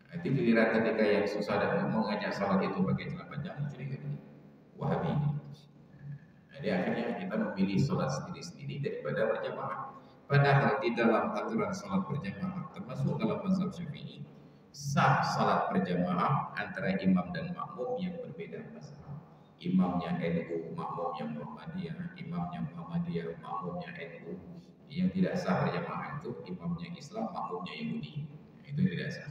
Nanti giliran ketika yang susah dan mau ngajak sholat itu pakai celana panjang, curiga ini Wahabi. Jadi akhirnya kita memilih sholat sendiri-sendiri daripada berjamaah. Padahal di dalam aturan sholat berjamaah, termasuk dalam mazhab Syafi'i, sah sholat berjamaah antara imam dan makmum yang berbeda mazhab. Imamnya NU, makmumnya Muhammadiyah, imamnya Muhammadiyah, makmumnya NU. Yang tidak sah berjamaah itu imamnya Islam, makmumnya Yahudi. Itu tidak sah.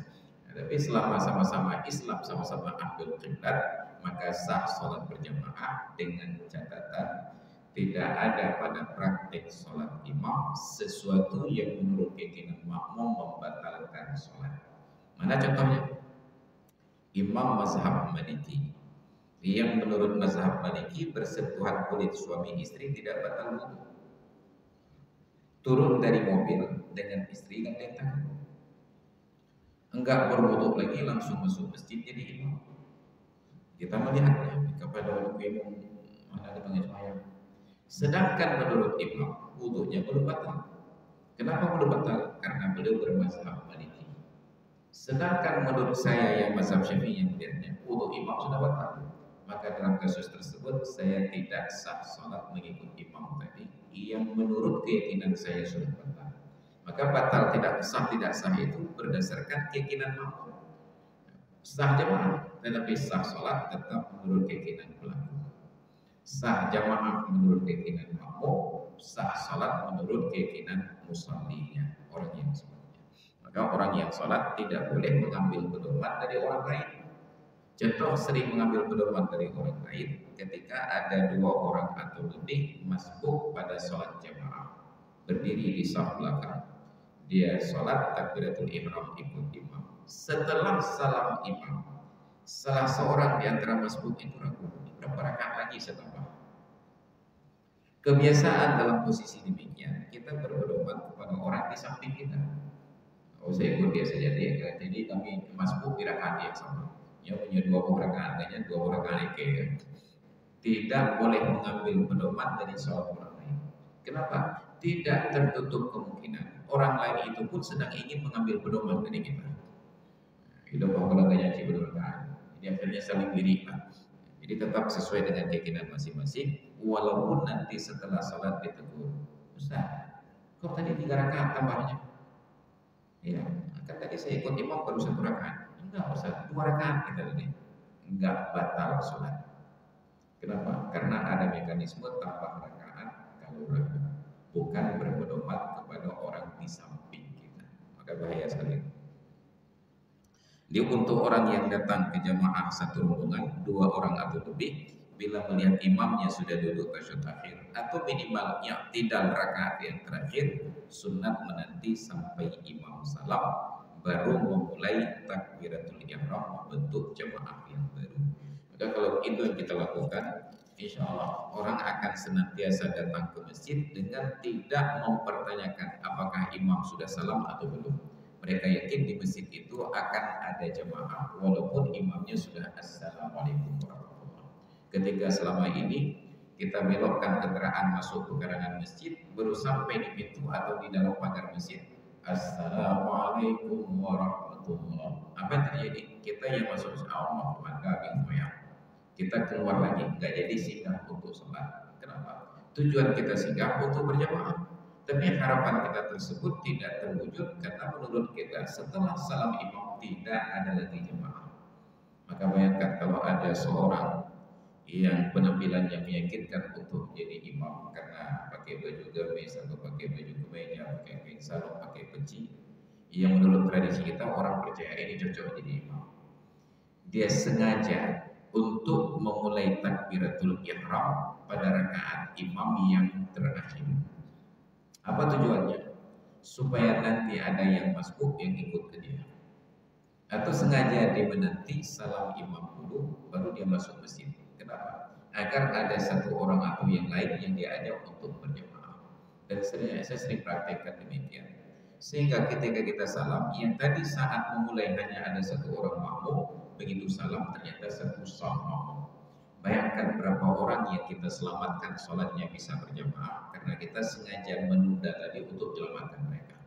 Tapi selama sama-sama Islam, sama-sama ahlul qiblat, maka sah sholat berjamaah dengan catatan tidak ada pada praktek sholat imam sesuatu yang menurut keyakinan makmum membatalkan sholat. Mana contohnya? Imam mazhab Maliki yang menurut mazhab Maliki bersentuhan kulit suami istri tidak batal wudu. Turun dari mobil dengan istri dan tangan, enggak berwudu lagi langsung masuk masjid jadi imam. Kita melihatnya kepada imam mana ada pengecualian. Sedangkan menurut imam wudunya belum batal. Kenapa belum batal? Karena beliau bermazhab Maliki. Sedangkan menurut saya yang mazhab Syafi'i yang melihatnya wudu imam sudah batal. Maka dalam kasus tersebut saya tidak sah sholat mengikut imam tadi yang menurut keyakinan saya sudah batal. Maka batal tidak sah itu berdasarkan keyakinan makmum. Sah jamaah, tetapi sah sholat tetap menurut keyakinan pelaku. Sah jamaah menurut keyakinan makmum, sah sholat menurut keyakinan musallinya, orang yang sholatnya. Maka orang yang sholat tidak boleh mengambil pedoman dari orang lain. Contoh sering mengambil pedoman dari orang lain ketika ada 2 orang atau lebih masbuk pada sholat jamaah, berdiri di saf belakang. Dia sholat takbiratul ihram ikut imam. Setelah salam imam, salah seorang di antara masbuk itu ragu, berapa rakaat lagi saya tambah. Kebiasaan dalam posisi demikian, kita berpedoman kepada orang di samping kita. Oh, saya ikut dia saja dia. Jadi kami masbuk di rakaat yang sama. Yang punya 20 rakaat, hanya 20 rakaat ke. Tidak boleh mengambil pedoman dari sholat orang lain. Kenapa? Tidak tertutup kemungkinan orang lain itu pun sedang ingin mengambil pedoman dari kita. Itu pokoknya cik berdoa. Jadi akhirnya saling dirikan. Jadi tetap sesuai dengan keyakinan masing-masing. Walaupun nanti setelah sholat ditegur, Ustaz, kok tadi 3 rakaat tambahnya? Ya, kan tadi saya ikut imam baru 1 rakaat. Enggak Ustaz, 2 rakaat kita tadi. Enggak batal sholat. Kenapa? Karena ada mekanisme tambah rakaat kalau ragu, bukan berpedoman kepada orang di samping kita. Maka bahaya sekali. Dia untuk orang yang datang ke jamaah satu rombongan 2 orang atau lebih, bila melihat imamnya sudah duduk tasyahud akhir atau minimal i'tidal rakaat yang terakhir, sunat menanti sampai imam salam baru memulai takbiratul ihram membentuk jamaah yang baru. Maka kalau itu yang kita lakukan, insya Allah orang akan senantiasa datang ke masjid dengan tidak mempertanyakan apakah imam sudah salam atau belum. Mereka yakin di masjid itu akan ada jamaah walaupun imamnya sudah assalamualaikum warahmatullahi wabarakatuh. Ketika selama ini kita belokkan kendaraan masuk ke karangan masjid, baru sampai di pintu atau di dalam pagar masjid, assalamualaikum warahmatullahi wabarakatuh. Apa yang terjadi? Kita yang masuk Allah maka bingung. Kita keluar lagi, nggak jadi singgah untuk sholat. Kenapa? Tujuan kita singgah untuk berjamaah. Tapi harapan kita tersebut tidak terwujud karena menurut kita setelah salam imam tidak ada lagi jamaah. Maka bayangkan kalau ada seorang yang penampilannya meyakinkan untuk jadi imam karena pakai baju gamis atau pakai baju kemeja, pakai kain sarung, pakai peci, yang menurut tradisi kita orang percaya ini cocok jadi imam. Dia sengaja untuk memulai takbiratul ihram pada rakaat imam yang terakhir. Apa tujuannya? Supaya nanti ada yang masbuk yang ikut ke dia. Atau sengaja dia menanti salam imam dulu baru dia masuk masjid. Kenapa? Agar ada satu orang atau yang lain yang diajak untuk berjamaah. Dan saya sering praktekkan demikian. Sehingga ketika kita salam, yang tadi saat memulai hanya ada satu orang makmum, begitu salam ternyata satu saf makmum. Bayangkan berapa orang yang kita selamatkan sholatnya bisa berjamaah karena kita sengaja menunda tadi untuk menyelamatkan mereka.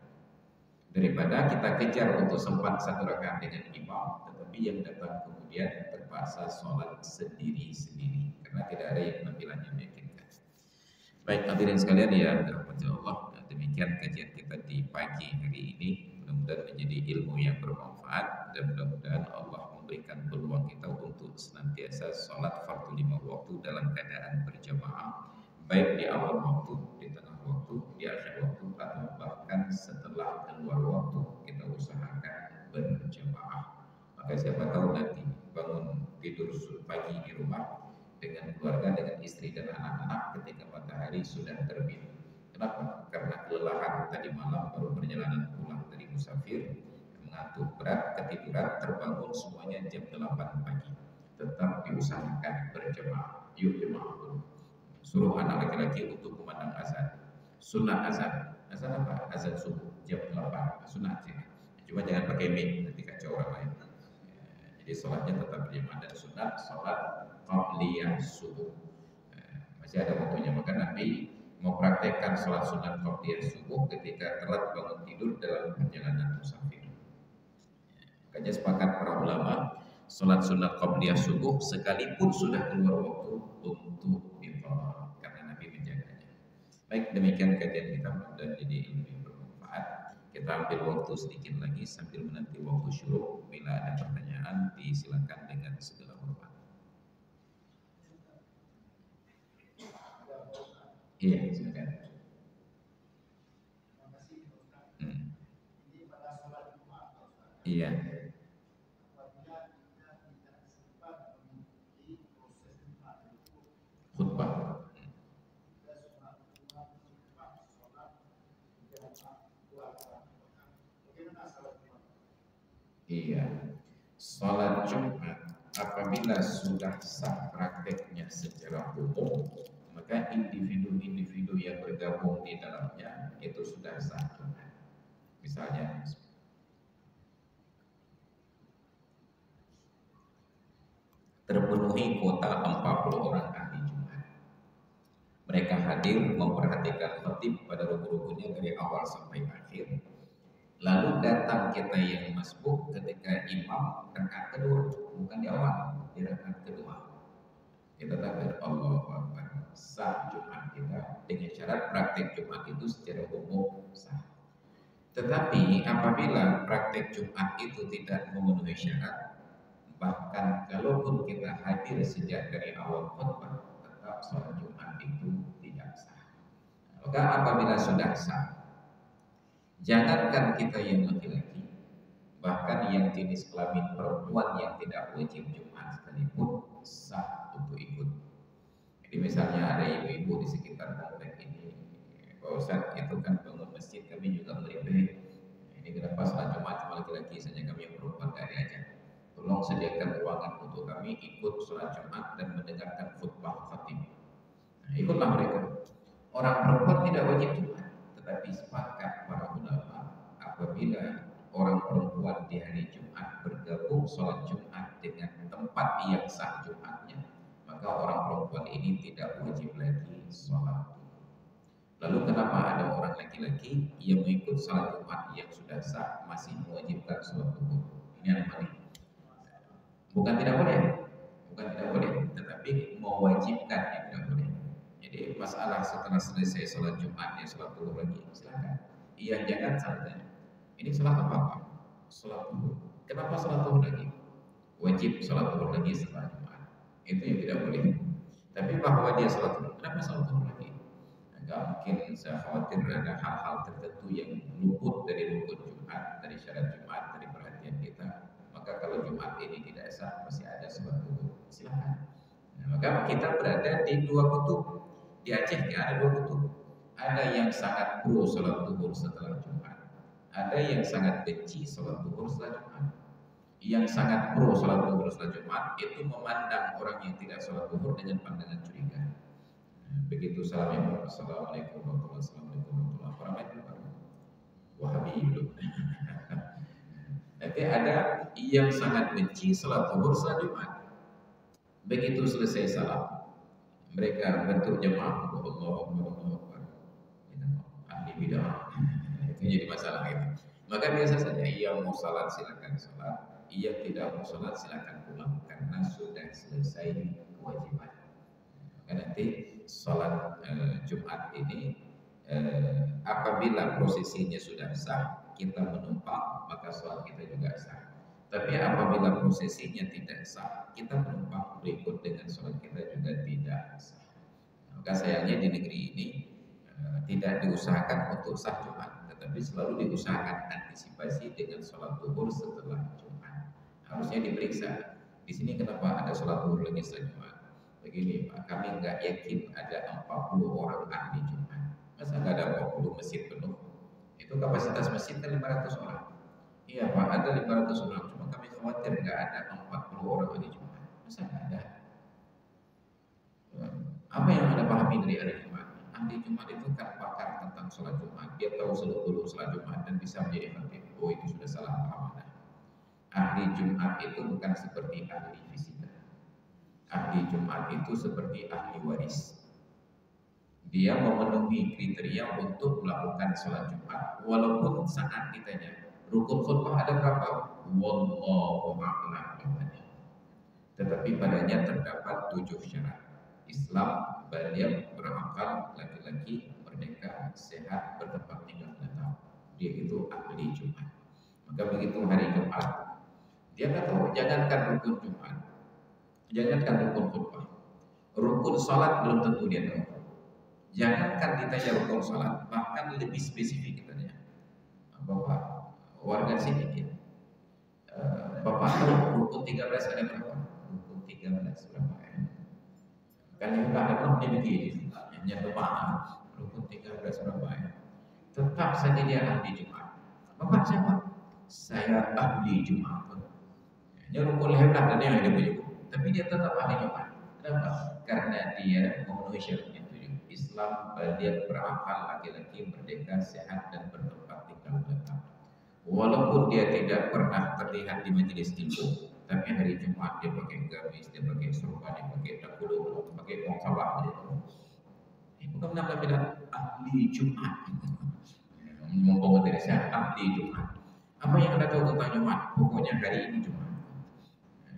Daripada kita kejar untuk sempat satu rakaat dengan imam, tetapi yang datang kemudian terpaksa sholat sendiri-sendiri karena tidak ada yang penampilannya meyakinkan. Baik hadirin sekalian ya dirahmati Allah, demikian kajian kita di pagi hari ini. Mudah-mudahan menjadi ilmu yang bermanfaat dan mudah-mudahan Allah memberikan peluang kita untuk senantiasa sholat fardu 5 waktu dalam keadaan berjamaah, baik di awal waktu, di tengah waktu, di akhir waktu, atau bahkan setelah keluar waktu kita usahakan berjamaah. Maka siapa tahu nanti bangun tidur pagi di rumah dengan keluarga, dengan istri dan anak-anak ketika matahari sudah terbit. Kenapa? Karena kelelahan tadi malam baru perjalanan pulang dari musafir, mengantuk berat, ketiduran, terbangun semuanya jam 8 pagi. Tetap diusahakan berjamaah. Yuk jemaah dulu. Suruh anak laki-laki untuk kumandang azan. Sunat azan. Azan apa? Azan subuh jam 8. Sunat sih. Cuma jangan pakai mic nanti kacau orang lain. Jadi sholatnya tetap berjamaah dan sunat sholat qabliyah subuh. Masih ada waktunya. Maka Nabi mau praktekkan sholat sunat qabliyah subuh ketika telat bangun tidur dalam perjalanan musafir. Makanya sepakat para ulama, sholat sunat qabliyah subuh sekalipun sudah keluar waktu untuk ditolak karena Nabi menjaganya. Baik, demikian kajian kita dan jadi ilmu yang bermanfaat. Kita ambil waktu sedikit lagi sambil menanti waktu syuruk. Bila ada pertanyaan, disilakan dengan segala hormat. Iya, silakan. Iya. Khutbah. Iya. Salat Jumat apabila sudah sah prakteknya secara umum, maka individu-individu yang bergabung di dalamnya itu sudah sah Jumat. Misalnya terpenuhi kuota 40 orang ahli Jumat. Mereka hadir memperhatikan khatib pada rukun-rukunnya dari awal sampai akhir. Lalu datang kita yang masbuk ketika imam rakaat kedua, bukan di awal, di rakaat kedua. Kita takbir Allahu Akbar, sah Jumat kita dengan syarat praktek Jumat itu secara umum sah. Tetapi apabila praktek Jumat itu tidak memenuhi syarat, bahkan kalaupun kita hadir sejak dari awal khutbah, tetap sholat Jumat itu tidak sah. Maka apabila sudah sah, jangankan kita yang laki-laki, bahkan yang jenis kelamin perempuan yang tidak wajib Jumat sekalipun sah untuk ikut. Jadi misalnya ada ibu-ibu di sekitar komplek ini, Pak Ustadz itu kan bangun masjid, kami juga meripih. Ini kenapa sholat Jumat cuma laki-laki saja, kami yang perempuan gak diajak. Tolong sediakan ruangan untuk kami ikut sholat Jumat dan mendengarkan khutbah khatib. Nah, ikutlah mereka. Orang perempuan tidak wajib Jumat, tetapi sepakat para ulama apabila orang perempuan di hari Jumat bergabung sholat Jumat dengan tempat yang sah Jumatnya, maka orang perempuan ini tidak wajib lagi sholat. Lalu kenapa ada orang laki-laki yang mengikut sholat Jumat yang sudah sah masih mewajibkan sholat zuhur? Ini apa nih? Bukan tidak boleh, tetapi mewajibkan yang tidak boleh. Jadi masalah setelah selesai sholat Jumat ya sholat zuhur lagi, silakan. Iya jangan saja. Ini sholat apa? Sholat zuhur. Kenapa sholat zuhur lagi? Wajib sholat zuhur lagi setelah Jumat. Itu yang tidak boleh. Tapi bahwa dia sholat zuhur, kenapa sholat zuhur lagi? Enggak mungkin, saya khawatir ada hal-hal tertentu yang luput dari rukun Jumat, dari syarat Jumat, dari perhatian kita. Maka kalau Jumat ini tidak sah, masih ada sholat zuhur. Silakan. Nah, maka kita berada di dua kutub. Di Aceh ada dua kutub. Ada yang sangat pro sholat zuhur setelah Jumat. Ada yang sangat benci sholat zuhur setelah Jumat. Yang sangat pro sholat zuhur setelah Jumat itu memandang orang yang tidak sholat zuhur dengan pandangan curiga. Begitu salamnya, assalamualaikum warahmatullahi wabarakatuh. Wahabi belum. Nanti ada yang sangat benci sholat zuhur setelah Jumat. Begitu selesai salam, mereka bentuk jemaah, Allahu Akbar. Ahli bidah. Itu jadi masalah itu. Maka biasa saja, ia mau salat silakan salat, ia tidak mau salat silakan pulang karena sudah selesai kewajiban. Maka nanti salat Jumat ini apabila prosesinya sudah sah, kita menumpang, maka salat kita juga sah. Tapi apabila prosesinya tidak sah, kita menumpang berikut dengan sholat kita juga tidak sah. Maka sayangnya di negeri ini tidak diusahakan untuk sah Jumat, tetapi selalu diusahakan antisipasi dengan sholat zuhur setelah Jumat. Harusnya diperiksa. Di sini kenapa ada sholat zuhur lagi setelah Jumat? Begini Pak, kami nggak yakin ada 40 orang ahli Jumat. Masa nggak ada 40 masjid penuh? Itu kapasitas masjid kan 500 orang. Iya Pak, ada 500 orang, cuma kami khawatir nggak ada 40 orang ahli Jumat. Masa nggak ada? Apa yang Anda pahami dari ahli Jumat? Ahli Jumat itu kan pakar tentang sholat Jumat. Dia tahu seluruh sholat Jumat dan bisa menjadi khatib. Oh, itu sudah salah paham Anda. Ahli Jumat itu bukan seperti ahli fisika. Ahli Jumat itu seperti ahli waris. Dia memenuhi kriteria untuk melakukan sholat Jumat, walaupun saat ditanya rukun khutbah ada berapa? Wallahu a'lam. Tetapi padanya terdapat 7 syarat. Islam, baligh, berakal, laki-laki, merdeka, sehat, bertempat tinggal tetap. Dia itu ahli Jumat. Maka begitu hari Jumat, dia kata jangankan rukun Jumat, jangankan rukun khutbah, rukun salat belum tentu dia tahu. Jangankan ditanya rukun salat, bahkan lebih spesifik katanya. Bapak warga sini ya. Bapak tahu rukun 13 ada berapa? Rukun 13 berapa ya? Kan yang tak ada dia begini, hanya Bapak rukun 13 berapa ya? Tetap saja dia ahli Jumat. Bapak siapa? Saya ahli Jumat. Ini rukun hebat tadi yang dia punya, tapi dia tetap ahli Jumat. Kenapa? Karena dia memenuhi syaratnya. Islam, baligh, berakal, laki-laki, merdeka, sehat dan bertempat tinggal tetap. Walaupun dia tidak pernah terlihat di majelis ilmu, tapi hari Jumat dia pakai gamis, dia pakai sorban, dia pakai dahulu, pakai muqabah. Ini bukan bilang ahli Jumat. Ngomong dari saya ahli Jumat. Apa yang Anda tahu tentang Jumat? Pokoknya hari ini Jumat.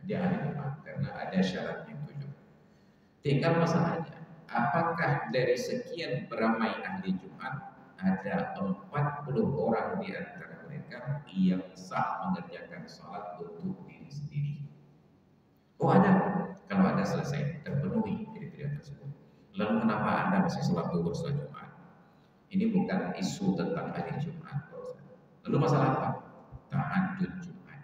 Dia ahli Jumat karena ada syaratnya 7. Tinggal masalahnya, apakah dari sekian beramai ahli Jumat ada 40 orang di antara mereka yang sah mengerjakan sholat untuk diri sendiri? Oh ada. Kalau ada selesai, terpenuhi kriteria tersebut. Lalu kenapa Anda masih sholat zuhur setelah Jumat? Ini bukan isu tentang hari Jumat. Lalu masalah apa? Tahajud Jumat.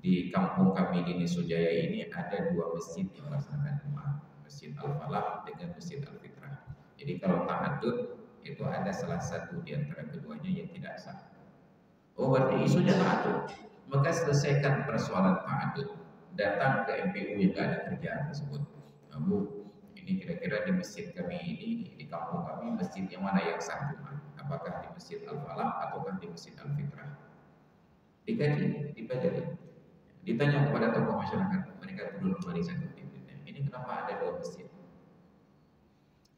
Di kampung kami di Nisujaya ini ada 2 masjid yang melaksanakan Jumat. Masjid Al-Falah dengan Masjid Al-Fitrah. Jadi kalau tahajud itu ada salah satu di antara keduanya yang tidak sah. Oh berarti isunya tahajud. Maka selesaikan persoalan tahajud. Datang ke MPU yang ada kerjaan tersebut. Bu, ini kira-kira di masjid kami ini, di kampung kami, masjid yang mana yang sah Jumat? Apakah di Masjid Al-Falah ataukah di Masjid Al-Fitrah? Dikaji, dipelajari. Ditanya kepada tokoh masyarakat, mereka duduk kembali satu. Ini kenapa ada 2 masjid?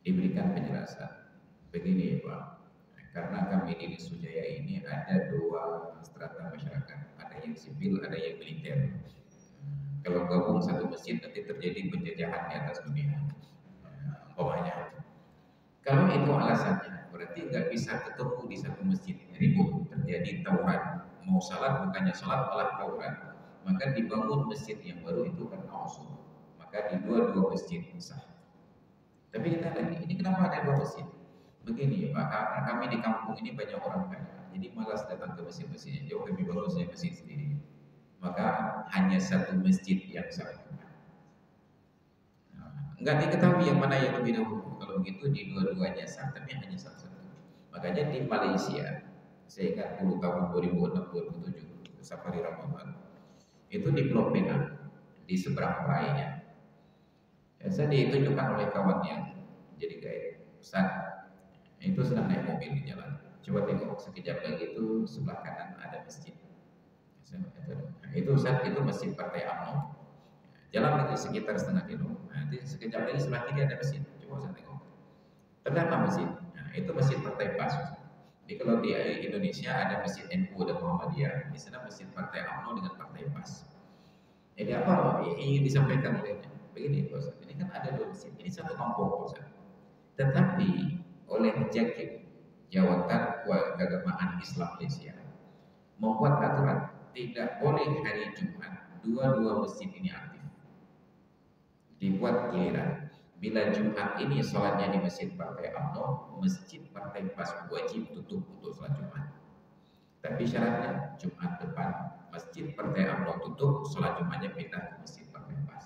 Diberikan penjelasan. Begini Pak, karena kami di Nisujaya ini ada 2 strata masyarakat, ada yang sipil, ada yang militer. Kalau gabung satu masjid nanti terjadi penjajahan di atas dunia. Umpamanya. Kalau itu alasannya, berarti nggak bisa ketemu di satu masjid, ribut, terjadi tawuran. Mau salat bukannya salat malah tawuran. Maka dibangun masjid yang baru itu karena usul. Maka di dua masjid sah. Tapi kita lagi, ini kenapa ada dua masjid? Begini Pak, karena kami di kampung ini banyak orang kaya, jadi malas datang ke masjid-masjid yang jauh, lebih bagus saya masjid sendiri. Maka hanya satu masjid yang sama. Enggak diketahui yang mana yang lebih dahulu. Kalau begitu di dua-duanya sah, tapi hanya satu-satu. Makanya di Malaysia, saya ingat dulu tahun 2006-2007 Safari Ramadan, itu di Pulau Penang, di seberang perairan. Ya, saya ditunjukkan oleh kawan yang jadi guide. Ustaz, itu sedang naik mobil di jalan. Coba tengok sekejap lagi itu sebelah kanan ada masjid. Itu Ustaz, itu masjid Partai UMNO. Jalan lagi sekitar setengah kilo. Nanti sekejap lagi sebelah kiri ada masjid. Coba Ustaz tengok. Ternyata masjid. Nah, itu masjid Partai PAS. Jadi kalau di Indonesia ada masjid NU dan Muhammadiyah, di sana masjid Partai UMNO dengan Partai PAS. Jadi apa yang ingin disampaikan olehnya? Begini, Ustaz. Ini kan ada dua masjid. Ini satu kampung, Ustaz. Tetapi oleh JAKIM, Jawatan Keagamaan Islam Malaysia, membuat aturan tidak boleh hari Jumat dua-dua masjid ini aktif. Dibuat giliran. Bila Jumat ini sholatnya di masjid Partai UMNO, masjid Partai PAS wajib tutup untuk sholat Jumat. Tapi syaratnya Jumat depan masjid Partai UMNO tutup, sholat Jumatnya pindah ke masjid Partai PAS.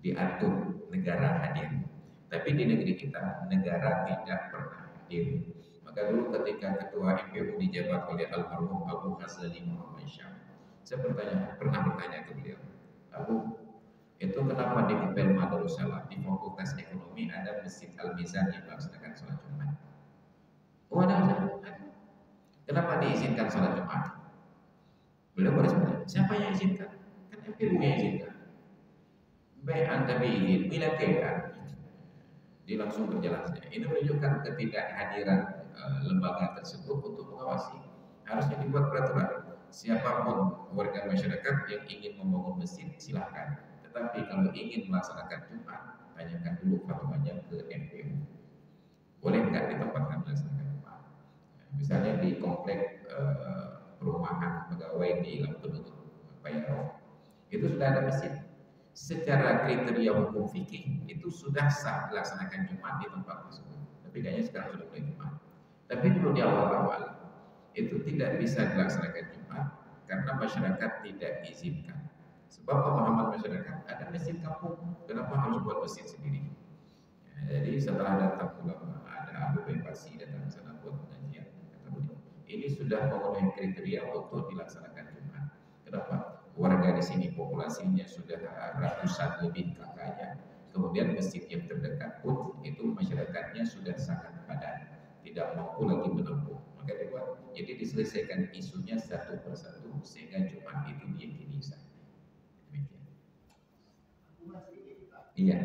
Diatur negara hadir. Tapi di negeri kita negara tidak pernah hadir. Maka dulu ketika ketua MPU dijabat oleh almarhum Abu Ghazali Muhammad Syam, saya pernah bertanya ke beliau, Abu, itu kenapa di Pelma Darussalam di Fakultas Ekonomi ada Masjid Al-Mizan yang melaksanakan sholat Jumat? Oh ada. Kenapa diizinkan sholat Jumat? Beliau bertanya, siapa yang izinkan? Kan MPU yang izinkan. Baik anda izin, bila tidak, dia langsung berjalan saja. Ini menunjukkan ketidakhadiran lembaga tersebut untuk mengawasi. Harusnya dibuat peraturan. Siapapun warga masyarakat yang ingin membangun masjid silahkan. Tetapi kalau ingin melaksanakan Jumat, tanyakan dulu fatwanya ke MPU. Boleh nggak ditempatkan melaksanakan Jumat? Misalnya di komplek perumahan pegawai di Lampung, Bayero, itu sudah ada masjid. Secara kriteria hukum fikih itu sudah sah dilaksanakan Jumat di tempat tersebut. Tapi kayaknya sekarang sudah mulai Jumat. Tapi dulu di awal-awal itu tidak bisa dilaksanakan Jumat karena masyarakat tidak izinkan. Sebab pemahaman masyarakat ada masjid kampung, kenapa harus buat masjid sendiri? Ya, jadi setelah datang ulama, ada Abu Basi datang ke sana buat pengajian. Ini sudah memenuhi kriteria untuk dilaksanakan Jumat. Kenapa? Warga di sini populasinya sudah ratusan lebih kakaknya. Kemudian masjid yang terdekat pun itu masyarakatnya sudah sangat padat, tidak mampu lagi menampung. Maka dibuat, jadi diselesaikan isunya satu persatu sehingga Jumat itu diyakini sah. Demikian. Iya.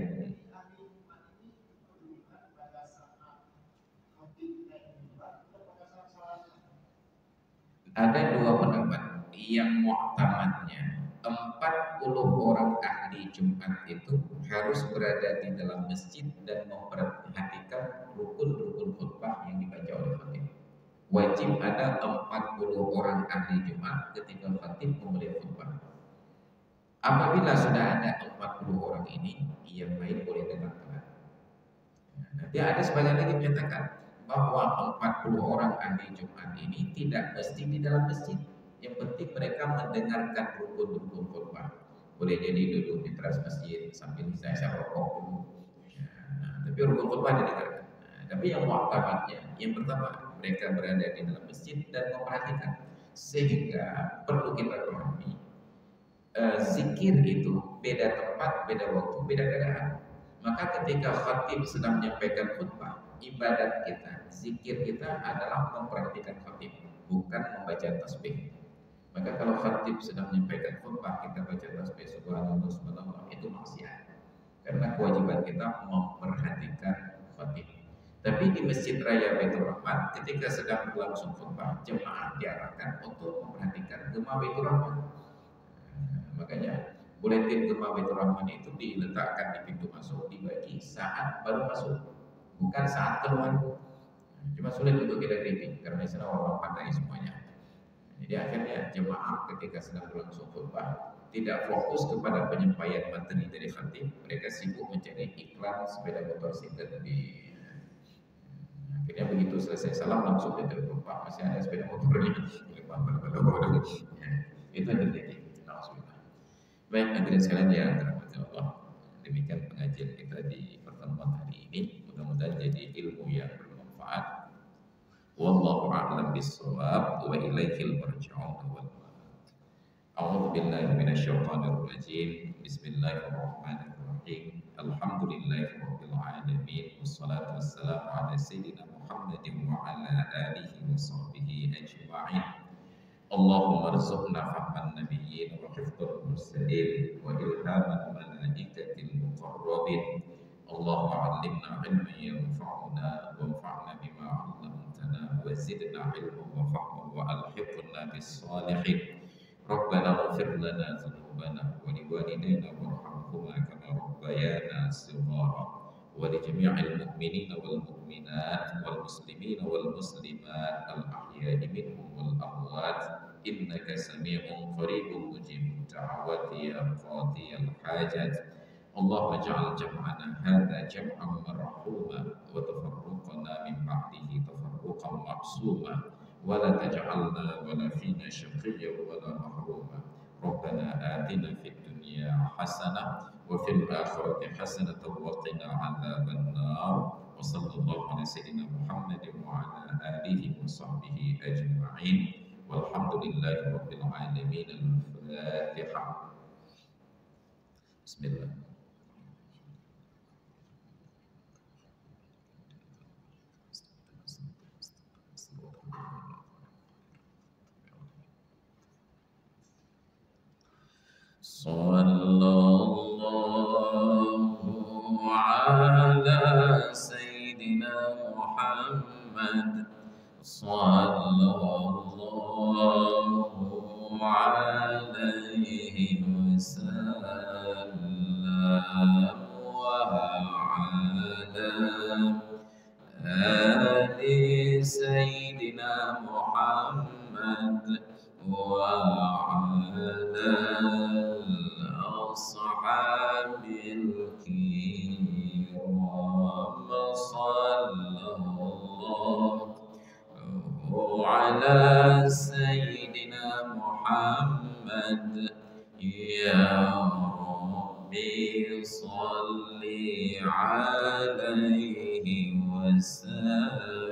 Ada dua pendapat. Yang muhtamadnya 40 orang ahli Jumat itu harus berada di dalam masjid dan memperhatikan rukun-rukun khutbah yang dibaca oleh khatib. Wajib ada 40 orang ahli Jumat ketika khatib memulai khutbah. Apabila sudah ada 40 orang ini, yang lain boleh datang telat. Nanti ada sebagian lagi menyatakan bahwa 40 orang ahli Jumat ini tidak mesti di dalam masjid. Yang penting mereka mendengarkan rukun-rukun khutbah. Boleh jadi duduk di teras masjid sambil saya rokok dulu. Tapi rukun khutbah didengarkan. Tapi yang muhtamadnya, yang pertama mereka berada di dalam masjid dan memperhatikan. Sehingga perlu kita pahami, zikir itu beda tempat, beda waktu, beda keadaan. Maka ketika khatib sedang menyampaikan khutbah, ibadat kita, zikir kita adalah memperhatikan khatib, bukan membaca tasbih. Maka kalau khatib sedang menyampaikan khutbah, kita baca tasbih subhanallah subhanallah, itu maksiat. Karena kewajiban kita memperhatikan khatib. Tapi di Masjid Raya Baitur Rahman, ketika sedang berlangsung khutbah, jemaah diarahkan untuk memperhatikan gema Baitur Rahman. Makanya buletin gema Baitur Rahman itu diletakkan di pintu masuk, dibagi saat baru masuk, bukan saat keluar. Cuma sulit untuk kita kritik karena di sana orang pandai semuanya. Jadi akhirnya jemaah ketika sedang berlangsung khutbah tidak fokus kepada penyampaian materi dari khatib, mereka sibuk mencari iklan sepeda motor sintet di. Akhirnya begitu selesai salam langsung dia telepon, Pak masih ada sepeda motornya. Itu yang terjadi. Baik, hadirin sekalian yang dirahmati Allah, demikian pengajian kita di pertemuan hari ini. Mudah-mudahan jadi ilmu yang bermanfaat. Wallahu a'lam bissawab wa ilaihil marji'un wal ma'ab. A'udzu billahi minasyaitonir rajim. Bismillahirrahmanirrahim. Alhamdulillahi rabbil alamin wassalatu wassalamu ala sayyidina Muhammadin wa ala alihi wa sahbihi ajma'in. Allahumma rzuqna fahman nabiyyin wa hifdzal mursalin wa ilhaman malaikatil muqarrabin. Allahumma 'allimna 'ilman yanfa'una wanfa'na bima 'allamtana wa zidna 'ilman wa fahman wa alhiqna bis salihin. Rabbana ighfir lana dhunubana wa liwalidayna warhamhuma kama rabbayana shighara. ولجميع المؤمنين والمؤمنات والمسلمين والمسلمات الأحياء منهم والأموات إنك سميع قريب مجيب الدعوات يا قاضي الحاجات. اللهم اجعل جمعنا هذا جمعا مرحوما وتفرقنا من بعده تفرقا معصوما ولا تجعلنا ولا فينا شقيا ولا محروما. ربنا آتنا في الدنيا حسنة وفي الآخرة حسنة وقنا عذاب النار. وصلى الله على سيدنا محمد وعلى آله وصحبه أجمعين والحمد لله رب العالمين. الفاتحة. بسم الله. صلى الله على سيدنا محمد صلى الله عليه وسلم وعلى آل سيدنا محمد وعلى أصحاب الكرام صلى الله على سيدنا محمد يا ربي صل عليه وسلم.